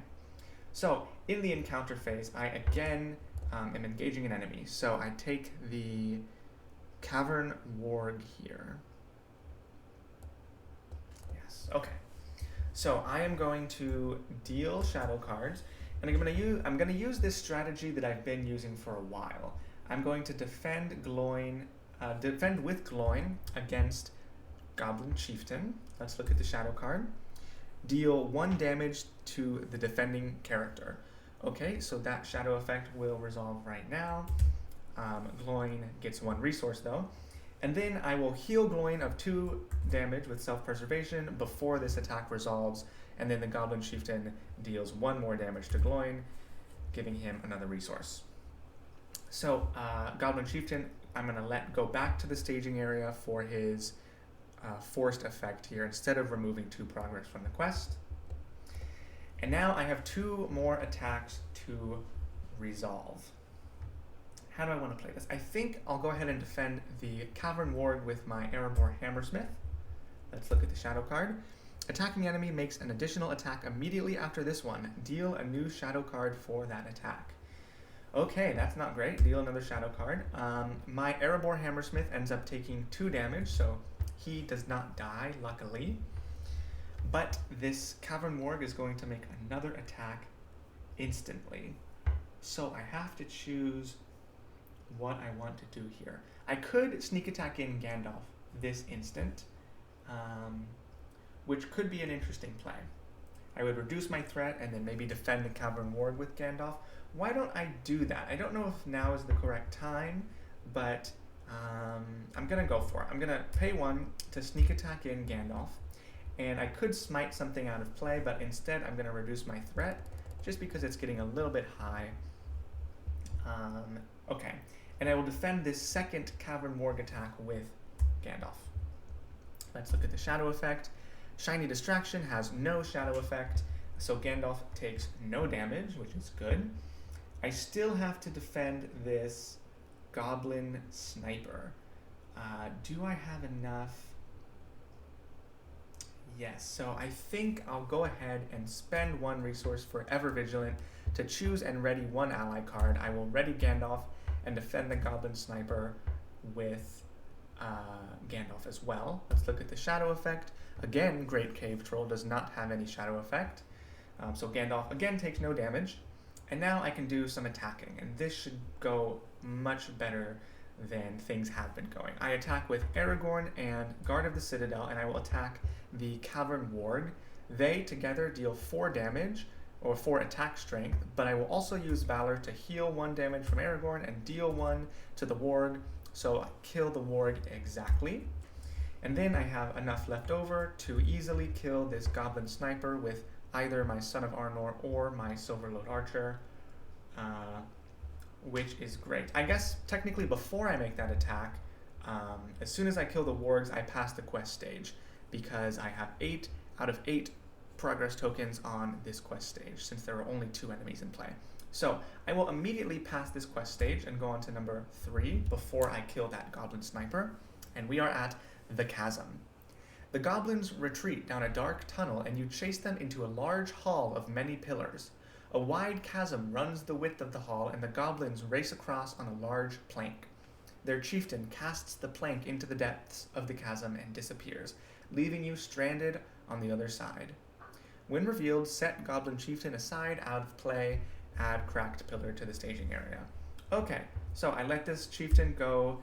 So in the encounter phase, I again am engaging an enemy. So I take the Cavern Warg here. Yes, okay. So I am going to deal shadow cards, and I'm going to use this strategy that I've been using for a while. I'm going to defend with Gloin against Goblin Chieftain. Let's look at the shadow card. Deal 1 damage to the defending character. Okay, so that shadow effect will resolve right now. Gloin gets 1 resource though. And then I will heal Gloin of 2 damage with self-preservation before this attack resolves, and then the Goblin Chieftain deals 1 more damage to Gloin, giving him another resource. So Goblin Chieftain, I'm going to let go back to the staging area for his forced effect here instead of removing 2 progress from the quest. And now I have 2 more attacks to resolve. How do I want to play this? I think I'll go ahead and defend the Cavern Warg with my Erebor Hammersmith. Let's look at the shadow card. Attacking enemy makes an additional attack immediately after this one. Deal a new shadow card for that attack. Okay, that's not great. Deal another shadow card. My Erebor Hammersmith ends up taking 2 damage, so he does not die, luckily. But this Cavern Warg is going to make another attack instantly. So I have to choose what I want to do here. I could sneak attack in Gandalf this instant, which could be an interesting play. I would reduce my threat and then maybe defend the Cavern Warg with Gandalf. Why don't I do that? I don't know if now is the correct time, but I'm going to go for it. I'm going to pay 1 to sneak attack in Gandalf, and I could smite something out of play, but instead I'm going to reduce my threat just because it's getting a little bit high. Okay, and I will defend this second Cavern Warg attack with Gandalf. Let's look at the shadow effect. Shiny Distraction has no shadow effect, so Gandalf takes no damage, which is good. I still have to defend this Goblin Sniper. Do I have enough? Yes, so I think I'll go ahead and spend 1 resource for Ever Vigilant to choose and ready 1 ally card. I will ready Gandalf and defend the Goblin Sniper with Gandalf as well. Let's look at the shadow effect. Again, Great Cave Troll does not have any shadow effect. So Gandalf again takes no damage. And now I can do some attacking, and this should go much better than things have been going. I attack with Aragorn and Guard of the Citadel, and I will attack the Cavern Warg. They together deal 4 damage, or 4 attack strength, but I will also use Valor to heal 1 damage from Aragorn and deal 1 to the Warg, so I kill the Warg exactly. And then I have enough left over to easily kill this Goblin Sniper with either my Son of Arnor or my Silverlode Archer, which is great. I guess technically before I make that attack, as soon as I kill the wargs, I pass the quest stage because I have 8 out of 8 progress tokens on this quest stage since there are only 2 enemies in play. So I will immediately pass this quest stage and go on to number 3 before I kill that Goblin Sniper, and we are at the Chasm. The goblins retreat down a dark tunnel, and you chase them into a large hall of many pillars. A wide chasm runs the width of the hall, and the goblins race across on a large plank. Their chieftain casts the plank into the depths of the chasm and disappears, leaving you stranded on the other side. When revealed, set Goblin Chieftain aside, out of play, add Cracked Pillar to the staging area. Okay, so I let this chieftain go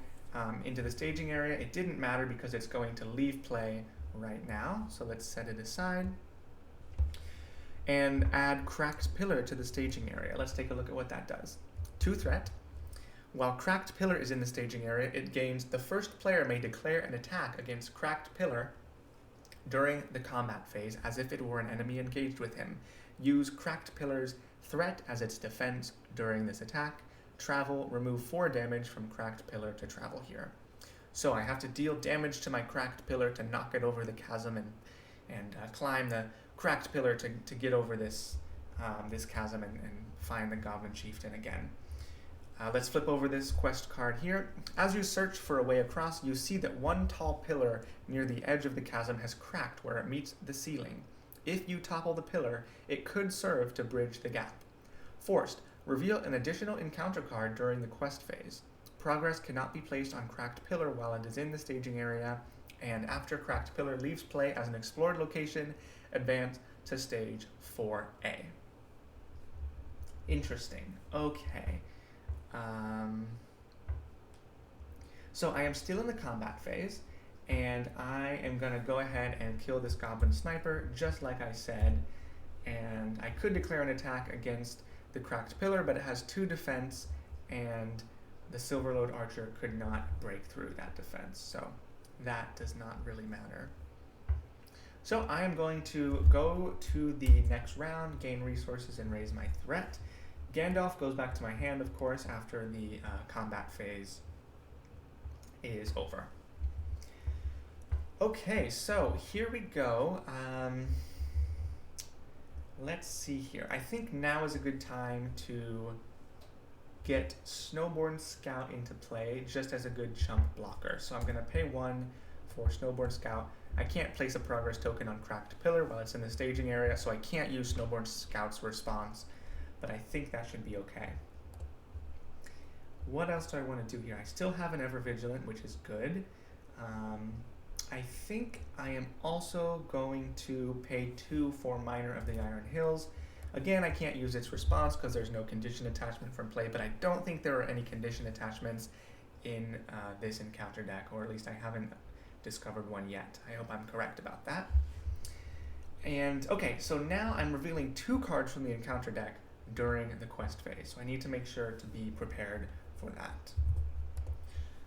into the staging area. It didn't matter because it's going to leave play right now, so let's set it aside. And add Cracked Pillar to the staging area. Let's take a look at what that does. 2 threat. While Cracked Pillar is in the staging area, it gains the first player may declare an attack against Cracked Pillar during the combat phase as if it were an enemy engaged with him. Use Cracked Pillar's threat as its defense during this attack. Travel, remove 4 damage from Cracked Pillar to travel here. So I have to deal damage to my Cracked Pillar to knock it over the chasm and climb the Cracked Pillar to get over this chasm and find the Goblin Chieftain again. Let's flip over this quest card here. As you search for a way across, you see that one tall pillar near the edge of the chasm has cracked where it meets the ceiling. If you topple the pillar, it could serve to bridge the gap. Forced, reveal an additional encounter card during the quest phase. Progress cannot be placed on Cracked Pillar while it is in the staging area, and after Cracked Pillar leaves play as an explored location, advance to stage 4A. Interesting. Okay. So I am still in the combat phase, and I am going to go ahead and kill this Goblin Sniper, just like I said, and I could declare an attack against the Cracked Pillar, but it has 2 defense, and the Silverlode Archer could not break through that defense, so that does not really matter. So I am going to go to the next round, gain resources, and raise my threat. Gandalf goes back to my hand, of course, after the combat phase is over. Okay, so here we go. Let's see here. I think now is a good time to get Snowborn Scout into play just as a good chump blocker. So I'm going to pay 1 for Snowborn Scout. I can't place a progress token on Cracked Pillar while it's in the staging area, so I can't use Snowborn Scout's response, but I think that should be okay. What else do I want to do here? I still have an Ever Vigilant, which is good. I think I am also going to pay 2 for Miner of the Iron Hills. Again, I can't use its response because there's no condition attachment from play, but I don't think there are any condition attachments in this encounter deck, or at least I haven't discovered one yet. I hope I'm correct about that. And okay, so now I'm revealing 2 cards from the encounter deck during the quest phase, so I need to make sure to be prepared for that.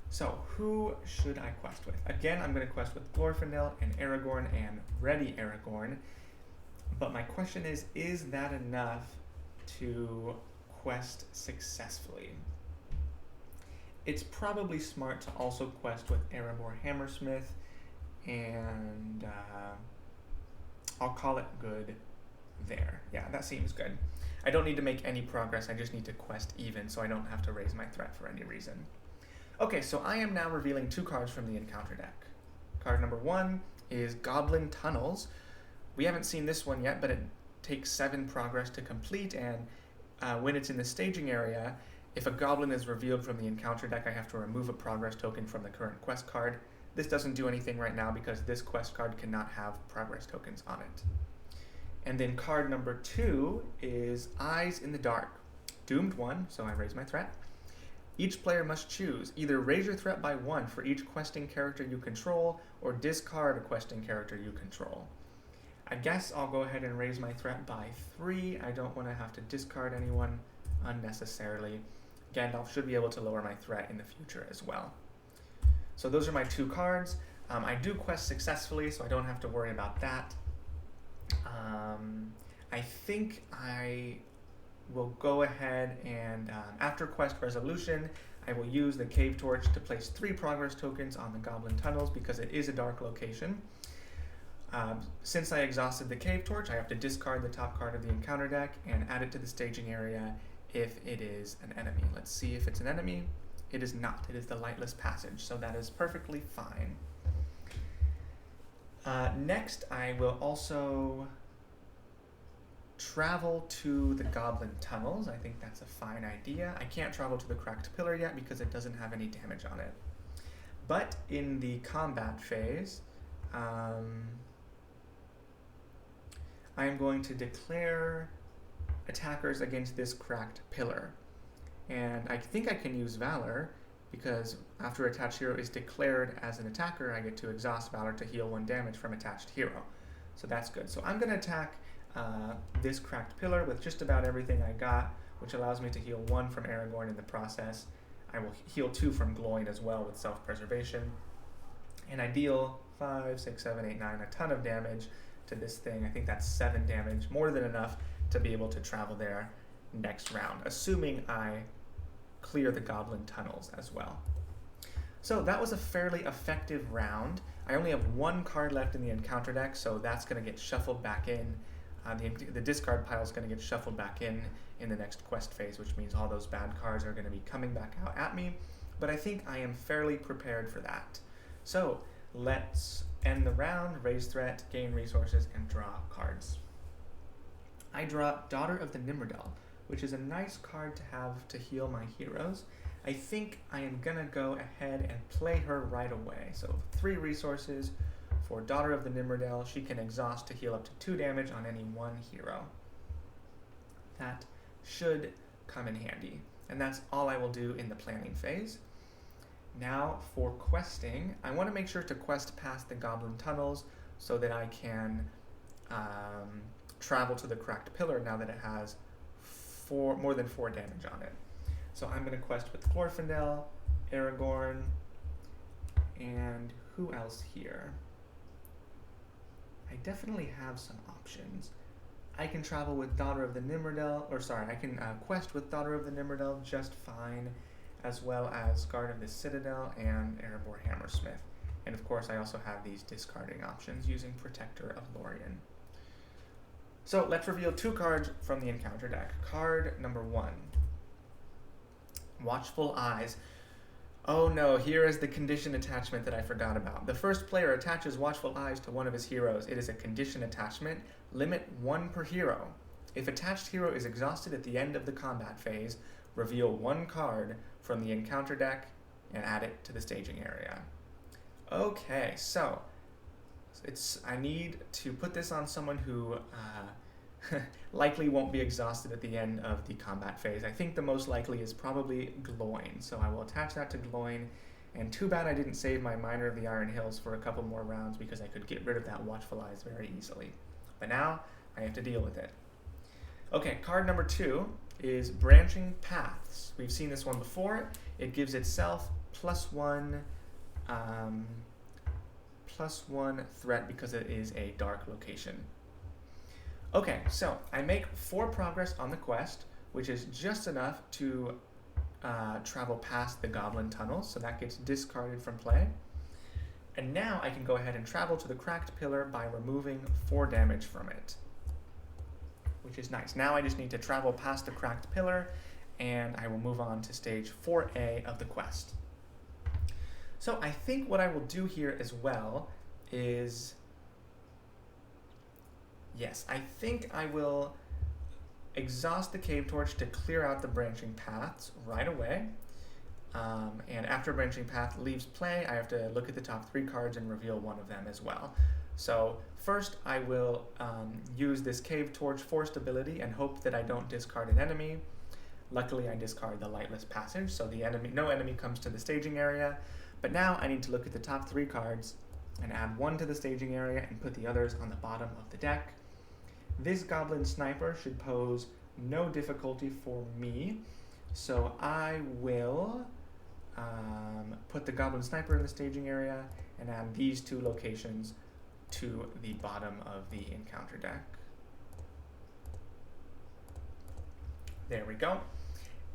So who should I quest with? Again, I'm going to quest with Glorfindel and Aragorn and Ready Aragorn, but my question is that enough to quest successfully? It's probably smart to also quest with Erebor Hammersmith, and I'll call it good there. Yeah, that seems good. I don't need to make any progress, I just need to quest even, so I don't have to raise my threat for any reason. Okay, so I am now revealing 2 cards from the encounter deck. Card number 1 is Goblin Tunnels. We haven't seen this one yet, but it takes 7 progress to complete, and when it's in the staging area, if a goblin is revealed from the encounter deck, I have to remove a progress token from the current quest card. This doesn't do anything right now because this quest card cannot have progress tokens on it. And then card number 2 is Eyes in the Dark. Doomed 1, so I raise my threat. Each player must choose either raise your threat by 1 for each questing character you control, or discard a questing character you control. I guess I'll go ahead and raise my threat by 3. I don't want to have to discard anyone unnecessarily. Gandalf should be able to lower my threat in the future as well. So those are my 2 cards. I do quest successfully, so I don't have to worry about that. I think I will go ahead and, after quest resolution, I will use the Cave Torch to place 3 progress tokens on the Goblin Tunnels because it is a dark location. Since I exhausted the Cave Torch, I have to discard the top card of the encounter deck and add it to the staging area if it is an enemy. Let's see if it's an enemy. It is not. It is the Lightless Passage, so that is perfectly fine. Next, I will also travel to the Goblin Tunnels. I think that's a fine idea. I can't travel to the Cracked Pillar yet because it doesn't have any damage on it. But in the combat phase, I am going to declare attackers against this Cracked Pillar. And I think I can use Valor, because after attached hero is declared as an attacker, I get to exhaust Valor to heal 1 damage from attached hero. So that's good. So I'm going to attack this Cracked Pillar with just about everything I got, which allows me to heal 1 from Aragorn in the process. I will heal 2 from Gloin as well with self-preservation. And I deal 5, 6, 7, 8, 9, a ton of damage to this thing. I think that's 7 damage, more than enough to be able to travel there next round, assuming I clear the Goblin Tunnels as well. So that was a fairly effective round. I only have 1 card left in the encounter deck, so that's going to get shuffled back in. The discard pile is going to get shuffled back in the next quest phase, which means all those bad cards are going to be coming back out at me, but I think I am fairly prepared for that. So let's end the round, raise threat, gain resources, and draw cards. I draw Daughter of the Nimrodel, which is a nice card to have to heal my heroes. I think I am going to go ahead and play her right away. So 3 resources for Daughter of the Nimrodel. She can exhaust to heal up to 2 damage on any 1 hero. That should come in handy. And that's all I will do in the planning phase. Now for questing, I want to make sure to quest past the Goblin Tunnels so that I can travel to the Cracked Pillar now that it has more than 4 damage on it. So I'm going to quest with Glorfindel, Aragorn, and who else here? I definitely have some options. I can travel with Daughter of the Nimrodel, I can quest with Daughter of the Nimrodel just fine, as well as Guard of the Citadel and Erebor Hammersmith. And of course I also have these discarding options using Protector of Lorien. So let's reveal 2 cards from the encounter deck. Card number 1. Watchful Eyes. Oh no, here is the condition attachment that I forgot about. The first player attaches Watchful Eyes to one of his heroes. It is a condition attachment, limit 1 per hero. If attached hero is exhausted at the end of the combat phase, reveal 1 card from the encounter deck and add it to the staging area. Okay, so I need to put this on someone who likely won't be exhausted at the end of the combat phase. I think the most likely is probably Gloin, so I will attach that to Gloin. And too bad I didn't save my Miner of the Iron Hills for a couple more rounds, because I could get rid of that Watchful Eyes very easily. But now I have to deal with it. Okay, card number 2 is Branching Paths. We've seen this one before. It gives itself +1 threat because it is a dark location. Okay, so I make 4 progress on the quest, which is just enough to travel past the Goblin Tunnels, so that gets discarded from play. And now I can go ahead and travel to the Cracked Pillar by removing 4 damage from it, which is nice. Now I just need to travel past the Cracked Pillar, and I will move on to stage 4A of the quest. So I think what I will do here as well is, yes, I think I will exhaust the Cave Torch to clear out the Branching Paths right away. And after Branching Path leaves play, I have to look at the top 3 cards and reveal 1 of them as well. So first I will use this Cave Torch Forced ability and hope that I don't discard an enemy. Luckily I discard the Lightless Passage, so no enemy comes to the staging area. But now I need to look at the top 3 cards and add 1 to the staging area and put the others on the bottom of the deck. This Goblin Sniper should pose no difficulty for me, so I will put the Goblin Sniper in the staging area and add these 2 locations to the bottom of the encounter deck. There we go.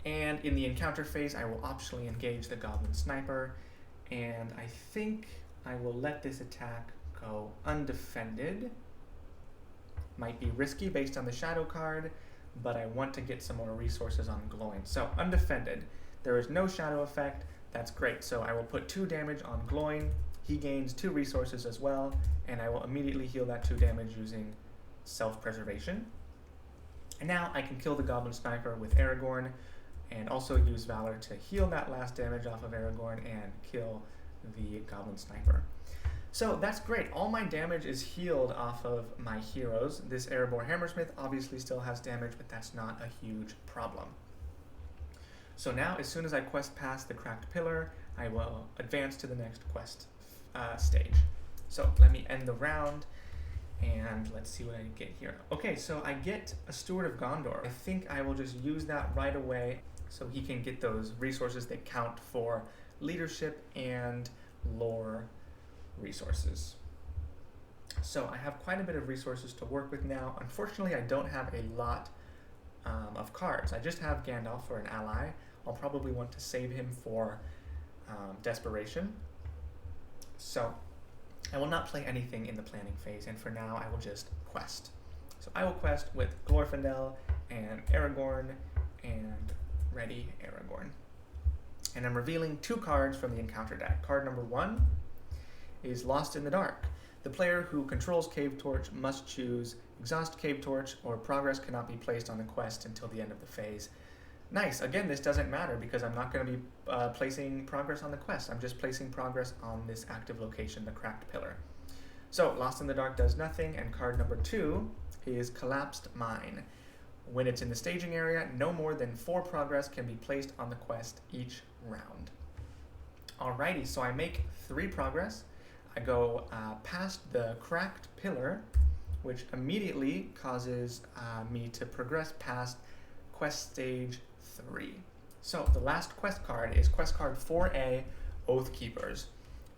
And in the encounter phase, I will optionally engage the Goblin Sniper, and I think I will let this attack go undefended. Might be risky based on the Shadow card, but I want to get some more resources on Gloin. So undefended. There is no Shadow effect. That's great. So I will put 2 damage on Gloin he gains 2 resources as well, and I will immediately heal that 2 damage using self-preservation. And now I can kill the Goblin Sniper with Aragorn, and also use Valor to heal that last damage off of Aragorn and kill the Goblin Sniper. So that's great. All my damage is healed off of my heroes. This Erebor Hammersmith obviously still has damage, but that's not a huge problem. So now, as soon as I quest past the Cracked Pillar, I will advance to the next quest stage. So let me end the round, and let's see what I get here. Okay, so I get a Steward of Gondor. I think I will just use that right away so he can get those resources that count for leadership and lore resources. So I have quite a bit of resources to work with now. Unfortunately, I don't have a lot of cards. I just have Gandalf for an ally. I'll probably want to save him for desperation. So I will not play anything in the planning phase, and for now I will just quest. So I will quest with Glorfindel and Aragorn and ready Aragorn. And I'm revealing 2 cards from the encounter deck. Card number 1 is Lost in the Dark. The player who controls Cave Torch must choose Exhaust Cave Torch, or progress cannot be placed on the quest until the end of the phase. Nice. Again, this doesn't matter because I'm not going to be placing progress on the quest. I'm just placing progress on this active location, the Cracked Pillar. So Lost in the Dark does nothing, and card number 2 is Collapsed Mine. When it's in the staging area, no more than 4 progress can be placed on the quest each round. Alrighty, so I make 3 progress. I go past the Cracked Pillar, which immediately causes me to progress past quest stage 3. So the last quest card is quest card 4A, Oath Keepers.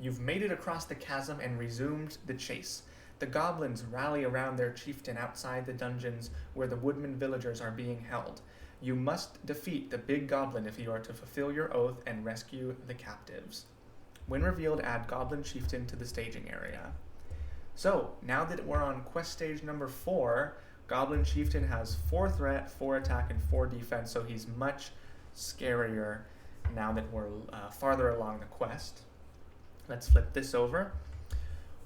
You've made it across the chasm and resumed the chase. The goblins rally around their chieftain outside the dungeons where the woodman villagers are being held. You must defeat the big goblin if you are to fulfill your oath and rescue the captives. When revealed, add Goblin Chieftain to the staging area. So, now that we're on quest stage number 4, Goblin Chieftain has 4 threat, 4 attack, and 4 defense, so he's much scarier now that we're farther along the quest. Let's flip this over.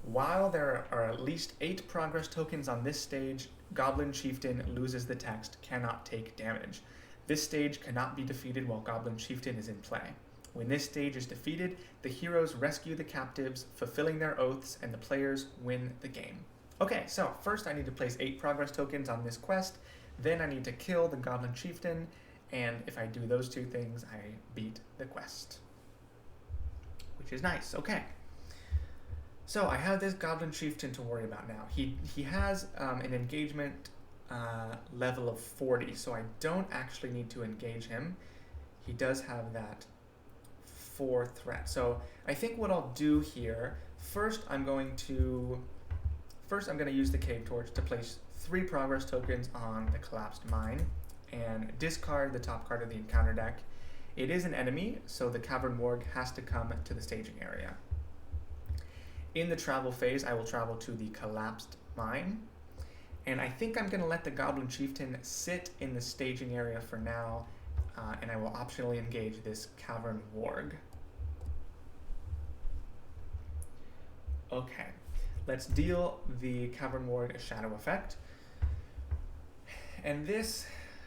While there are at least 8 progress tokens on this stage, Goblin Chieftain loses the text, cannot take damage. This stage cannot be defeated while Goblin Chieftain is in play. When this stage is defeated, the heroes rescue the captives, fulfilling their oaths, and the players win the game. Okay, so first I need to place 8 progress tokens on this quest, then I need to kill the Goblin Chieftain, and if I do those 2 things, I beat the quest. Which is nice, okay. So I have this Goblin Chieftain to worry about now. He has an engagement level of 40, so I don't actually need to engage him. He does have that 4 threat. So I think what I'll do here, first I'm going to use the Cave Torch to place 3 progress tokens on the Collapsed Mine and discard the top card of the encounter deck. It is an enemy, so the Cavern Warg has to come to the staging area. In the travel phase, I will travel to the Collapsed Mine, and I think I'm going to let the Goblin Chieftain sit in the staging area for now, and I will optionally engage this Cavern Warg. Okay, let's deal the Cavern Warg a shadow effect. And this,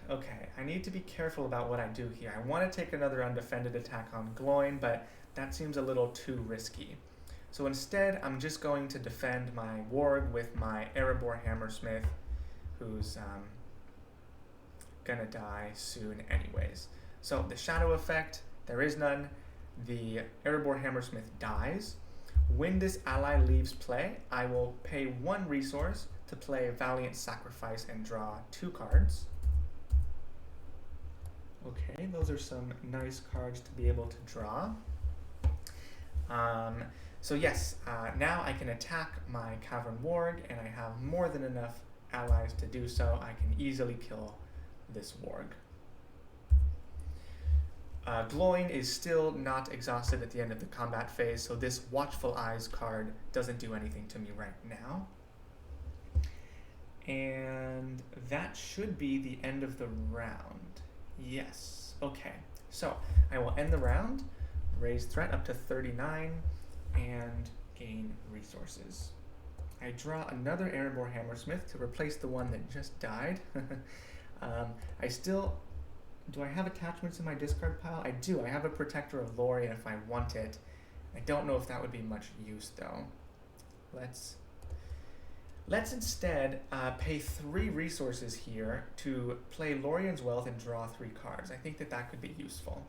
okay, I need to be careful about what I do here. I want to take another undefended attack on Gloin, but that seems a little too risky. So instead, I'm just going to defend my Warg with my Erebor Hammersmith, who's gonna die soon anyways. So the shadow effect, there is none. The Erebor Hammersmith dies. When this ally leaves play, I will pay 1 resource to play Valiant Sacrifice and draw 2 cards. Okay, those are some nice cards to be able to draw. So yes, now I can attack my Cavern Warg, and I have more than enough allies to do so. I can easily kill this Warg. Gloin is still not exhausted at the end of the combat phase, so this Watchful Eyes card doesn't do anything to me right now. And that should be the end of the round. Yes, okay. So I will end the round, raise threat up to 39, and gain resources. I draw another Erebor Hammersmith to replace the one that just died. Do I have attachments in my discard pile? I do. I have a Protector of Lorien if I want it. I don't know if that would be much use though. Let's instead pay 3 resources here to play Lorien's Wealth and draw 3 cards. I think that could be useful.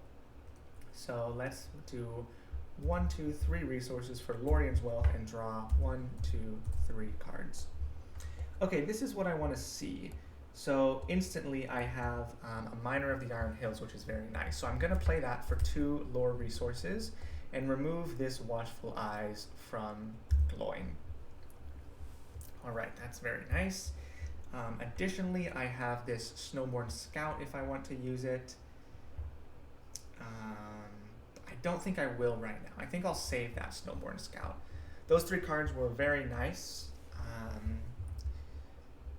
So let's do 1, 2, 3 resources for Lorien's Wealth and draw 1, 2, 3 cards. Okay, this is what I want to see. So instantly I have a Miner of the Iron Hills, which is very nice. So I'm going to play that for 2 lore resources and remove this Watchful Eyes from Gloin. Alright, that's very nice. Additionally, I have this Snowborn Scout if I want to use it. I don't think I will right now. I think I'll save that Snowborn Scout. Those 3 cards were very nice.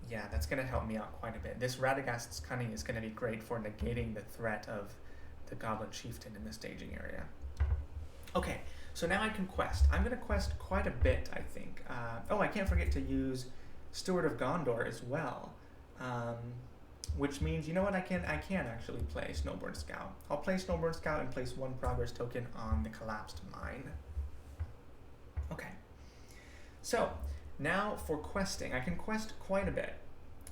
Yeah, that's going to help me out quite a bit. This Radagast's Cunning is going to be great for negating the threat of the Goblin Chieftain in the staging area. Okay, so now I can quest. I'm going to quest quite a bit, I think. I can't forget to use Steward of Gondor as well. Which means, you know what, I can actually play Snowborn Scout. I'll play Snowborn Scout and place 1 progress token on the Collapsed Mine. Okay, so now for questing. I can quest quite a bit.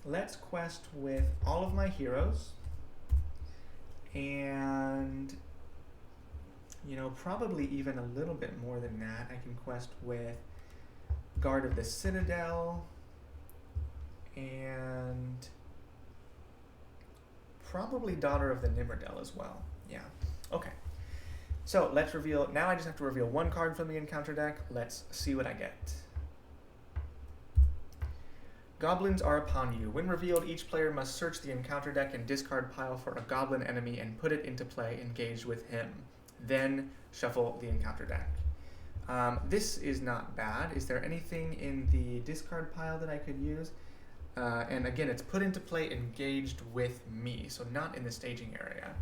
Let's quest with all of my heroes and, you know, probably even a little bit more than that. I can quest with Guard of the Citadel and probably Daughter of the Nimmerdale as well. Yeah, okay. So let's reveal, now I just have to reveal 1 card from the encounter deck. Let's see what I get. Goblins are upon you. When revealed, each player must search the encounter deck and discard pile for a goblin enemy and put it into play engaged with him. Then shuffle the encounter deck. This is not bad. Is there anything in the discard pile that I could use? And again, it's put into play engaged with me, so not in the staging area.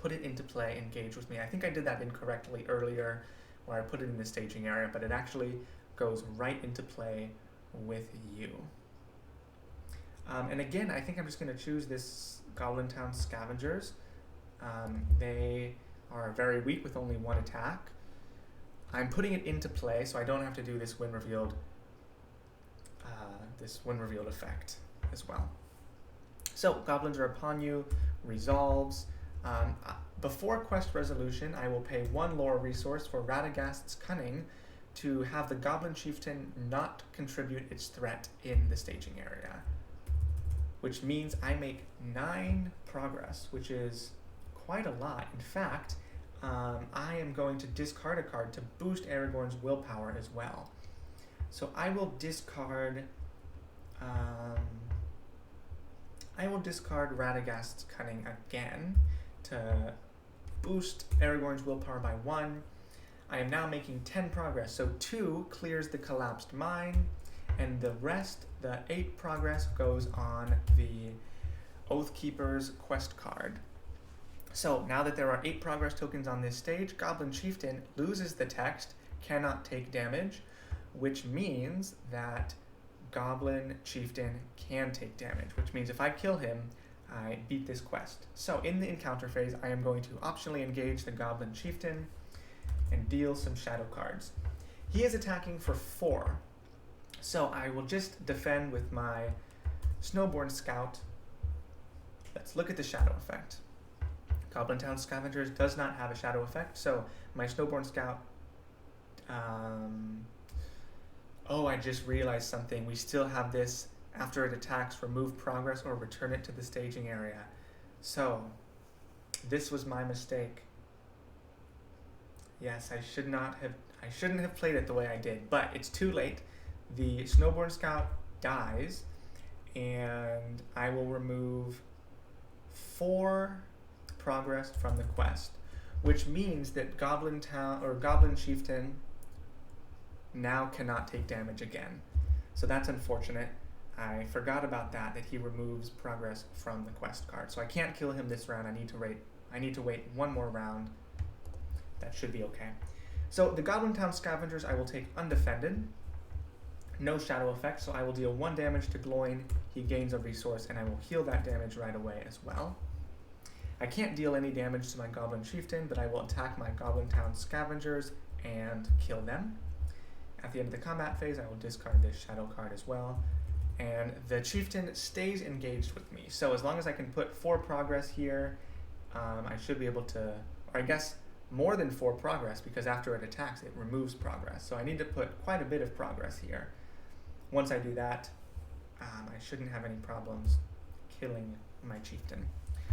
Put it into play engaged with me. I think I did that incorrectly earlier where I put it in the staging area, but it actually goes right into play with you. And again, I think I'm just going to choose this Goblin Town Scavengers. They are very weak with only 1 attack. I'm putting it into play so I don't have to do this when revealed effect as well. So goblins are upon you, resolves. Before quest resolution, I will pay 1 lore resource for Radagast's Cunning to have the Goblin Chieftain not contribute its threat in the staging area, which means I make 9 progress, which is quite a lot. In fact, I am going to discard a card to boost Aragorn's willpower as well. So I will discard Radagast's Cunning again to boost Aragorn's willpower by 1. I am now making 10 progress, so 2 clears the Collapsed Mine, and the rest, the 8 progress, goes on the Oathkeeper's quest card. So now that there are 8 progress tokens on this stage, Goblin Chieftain loses the text, cannot take damage, which means that Goblin Chieftain can take damage, which means if I kill him, I beat this quest. So in the encounter phase, I am going to optionally engage the Goblin Chieftain and deal some shadow cards. He is attacking for 4, so I will just defend with my Snowborn Scout. Let's look at the shadow effect. Goblin Town Scavengers does not have a shadow effect, so my Snowborn Scout... I just realized something. We still have this, after it attacks, remove progress or return it to the staging area. So, this was my mistake. Yes, I shouldn't have played it the way I did, but it's too late. The Snowborn Scout dies, and I will remove 4 progress from the quest, which means that Goblin Chieftain now cannot take damage again. So that's unfortunate. I forgot about that he removes progress from the quest card. So I can't kill him this round. I need to wait 1 more round. That should be okay. So the Goblin Town Scavengers I will take undefended. No shadow effect, so I will deal 1 damage to Gloin. He gains a resource, and I will heal that damage right away as well. I can't deal any damage to my Goblin Chieftain, but I will attack my Goblin Town Scavengers and kill them. At the end of the combat phase, I will discard this shadow card as well. And the Chieftain stays engaged with me. So as long as I can put 4 progress here, I should be able to, or I guess more than 4 progress, because after it attacks, it removes progress. So I need to put quite a bit of progress here. Once I do that, I shouldn't have any problems killing my Chieftain.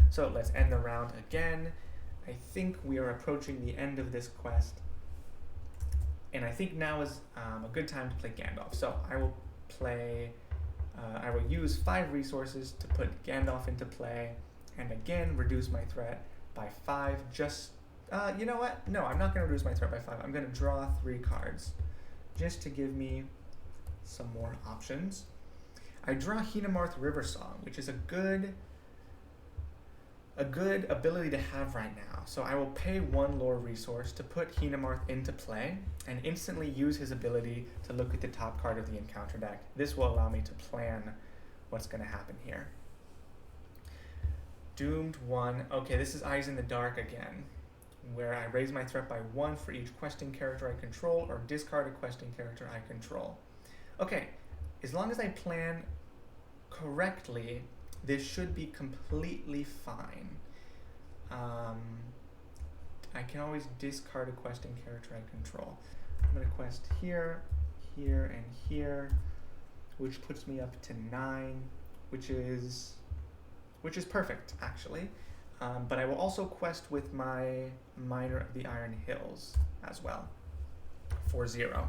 So let's end the round again. I think we are approaching the end of this quest. And I think now is a good time to play Gandalf. So I will use 5 resources to put Gandalf into play, and again reduce my threat by 5. You know what? No, I'm not going to reduce my threat by 5. I'm going to draw 3 cards, just to give me some more options. I draw Henemarth Riversong, which is a good ability to have right now. So I will pay 1 lore resource to put Henemarth into play and instantly use his ability to look at the top card of the encounter deck. This will allow me to plan what's going to happen here. Doomed 1. Okay, this is Eyes in the Dark again, where I raise my threat by 1 for each questing character I control or discard a questing character I control. Okay, as long as I plan correctly, this should be completely fine. I can always discard a questing character I control. I'm going to quest here, here, and here, which puts me up to 9, which is perfect, actually. But I will also quest with my Miner of the Iron Hills as well for 0.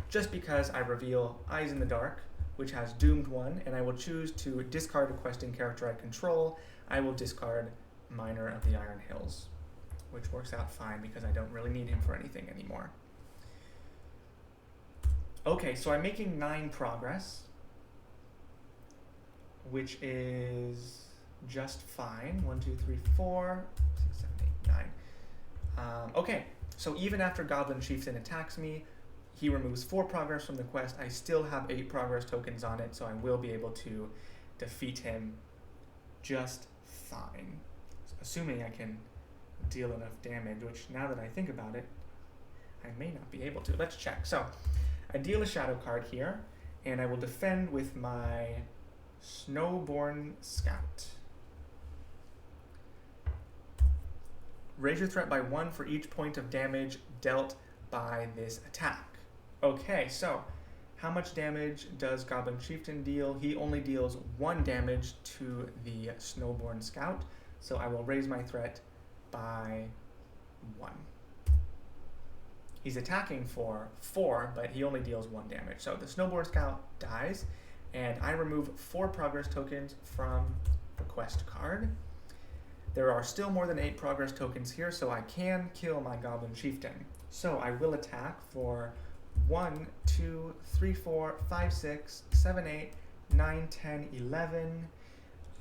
Just because I reveal Eyes in the Dark, which has Doomed 1, and I will choose to discard a questing character I control. I will discard Miner of the Iron Hills, which works out fine because I don't really need him for anything anymore. Okay, so I'm making 9 progress, which is just fine. 1, 2, 3, 4, 6, 7, 8, 9. Okay, so even after Goblin Chieftain attacks me, he removes 4 progress from the quest. I still have 8 progress tokens on it, so I will be able to defeat him just fine. Assuming I can deal enough damage, which now that I think about it, I may not be able to. Let's check. So I deal a shadow card here, and I will defend with my Snowborn Scout. Raise your threat by 1 for each point of damage dealt by this attack. Okay, so how much damage does Goblin Chieftain deal? He only deals 1 damage to the Snowborn Scout, so I will raise my threat by 1. He's attacking for 4, but he only deals 1 damage. So the Snowborn Scout dies, and I remove 4 progress tokens from the quest card. There are still more than 8 progress tokens here, so I can kill my Goblin Chieftain. So I will attack for 1, 2, 3, 4, 5, 6, 7, 8, 9, 10, 11,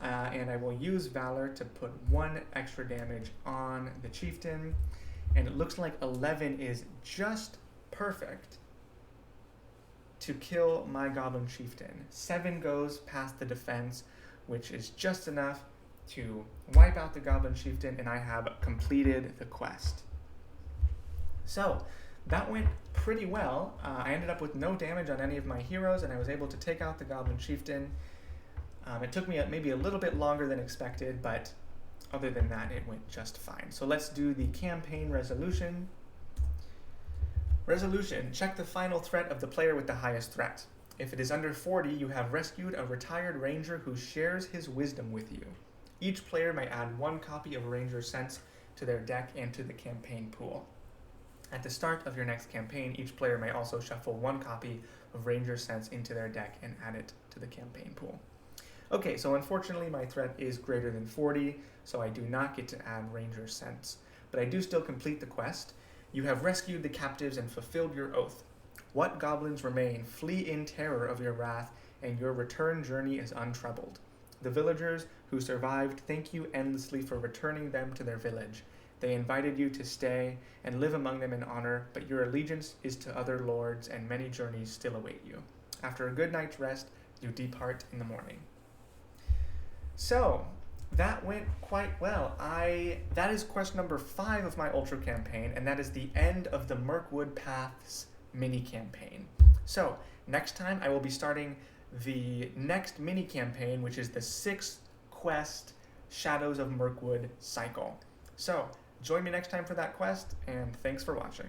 and I will use Valor to put 1 extra damage on the Chieftain, and it looks like 11 is just perfect to kill my Goblin Chieftain. 7 goes past the defense, which is just enough to wipe out the Goblin Chieftain, and I have completed the quest. So that went pretty well. I ended up with no damage on any of my heroes, and I was able to take out the Goblin Chieftain. It took me maybe a little bit longer than expected, but other than that, it went just fine. So let's do the campaign resolution. Resolution: check the final threat of the player with the highest threat. If it is under 40, you have rescued a retired ranger who shares his wisdom with you. Each player may add 1 copy of Ranger Sense to their deck and to the campaign pool. At the start of your next campaign, each player may also shuffle 1 copy of Ranger Sense into their deck and add it to the campaign pool. Okay, so unfortunately my threat is greater than 40, so I do not get to add Ranger Sense, but I do still complete the quest. You have rescued the captives and fulfilled your oath. What goblins remain? Flee in terror of your wrath, and your return journey is untroubled. The villagers who survived thank you endlessly for returning them to their village. They invited you to stay and live among them in honor, but your allegiance is to other lords, and many journeys still await you. After a good night's rest, you depart in the morning. So, that went quite well. That is quest number 5 of my Ultra campaign, and that is the end of the Mirkwood Paths mini campaign. So, next time I will be starting the next mini campaign, which is the 6th quest, Shadows of Mirkwood cycle. So, join me next time for that quest, and thanks for watching.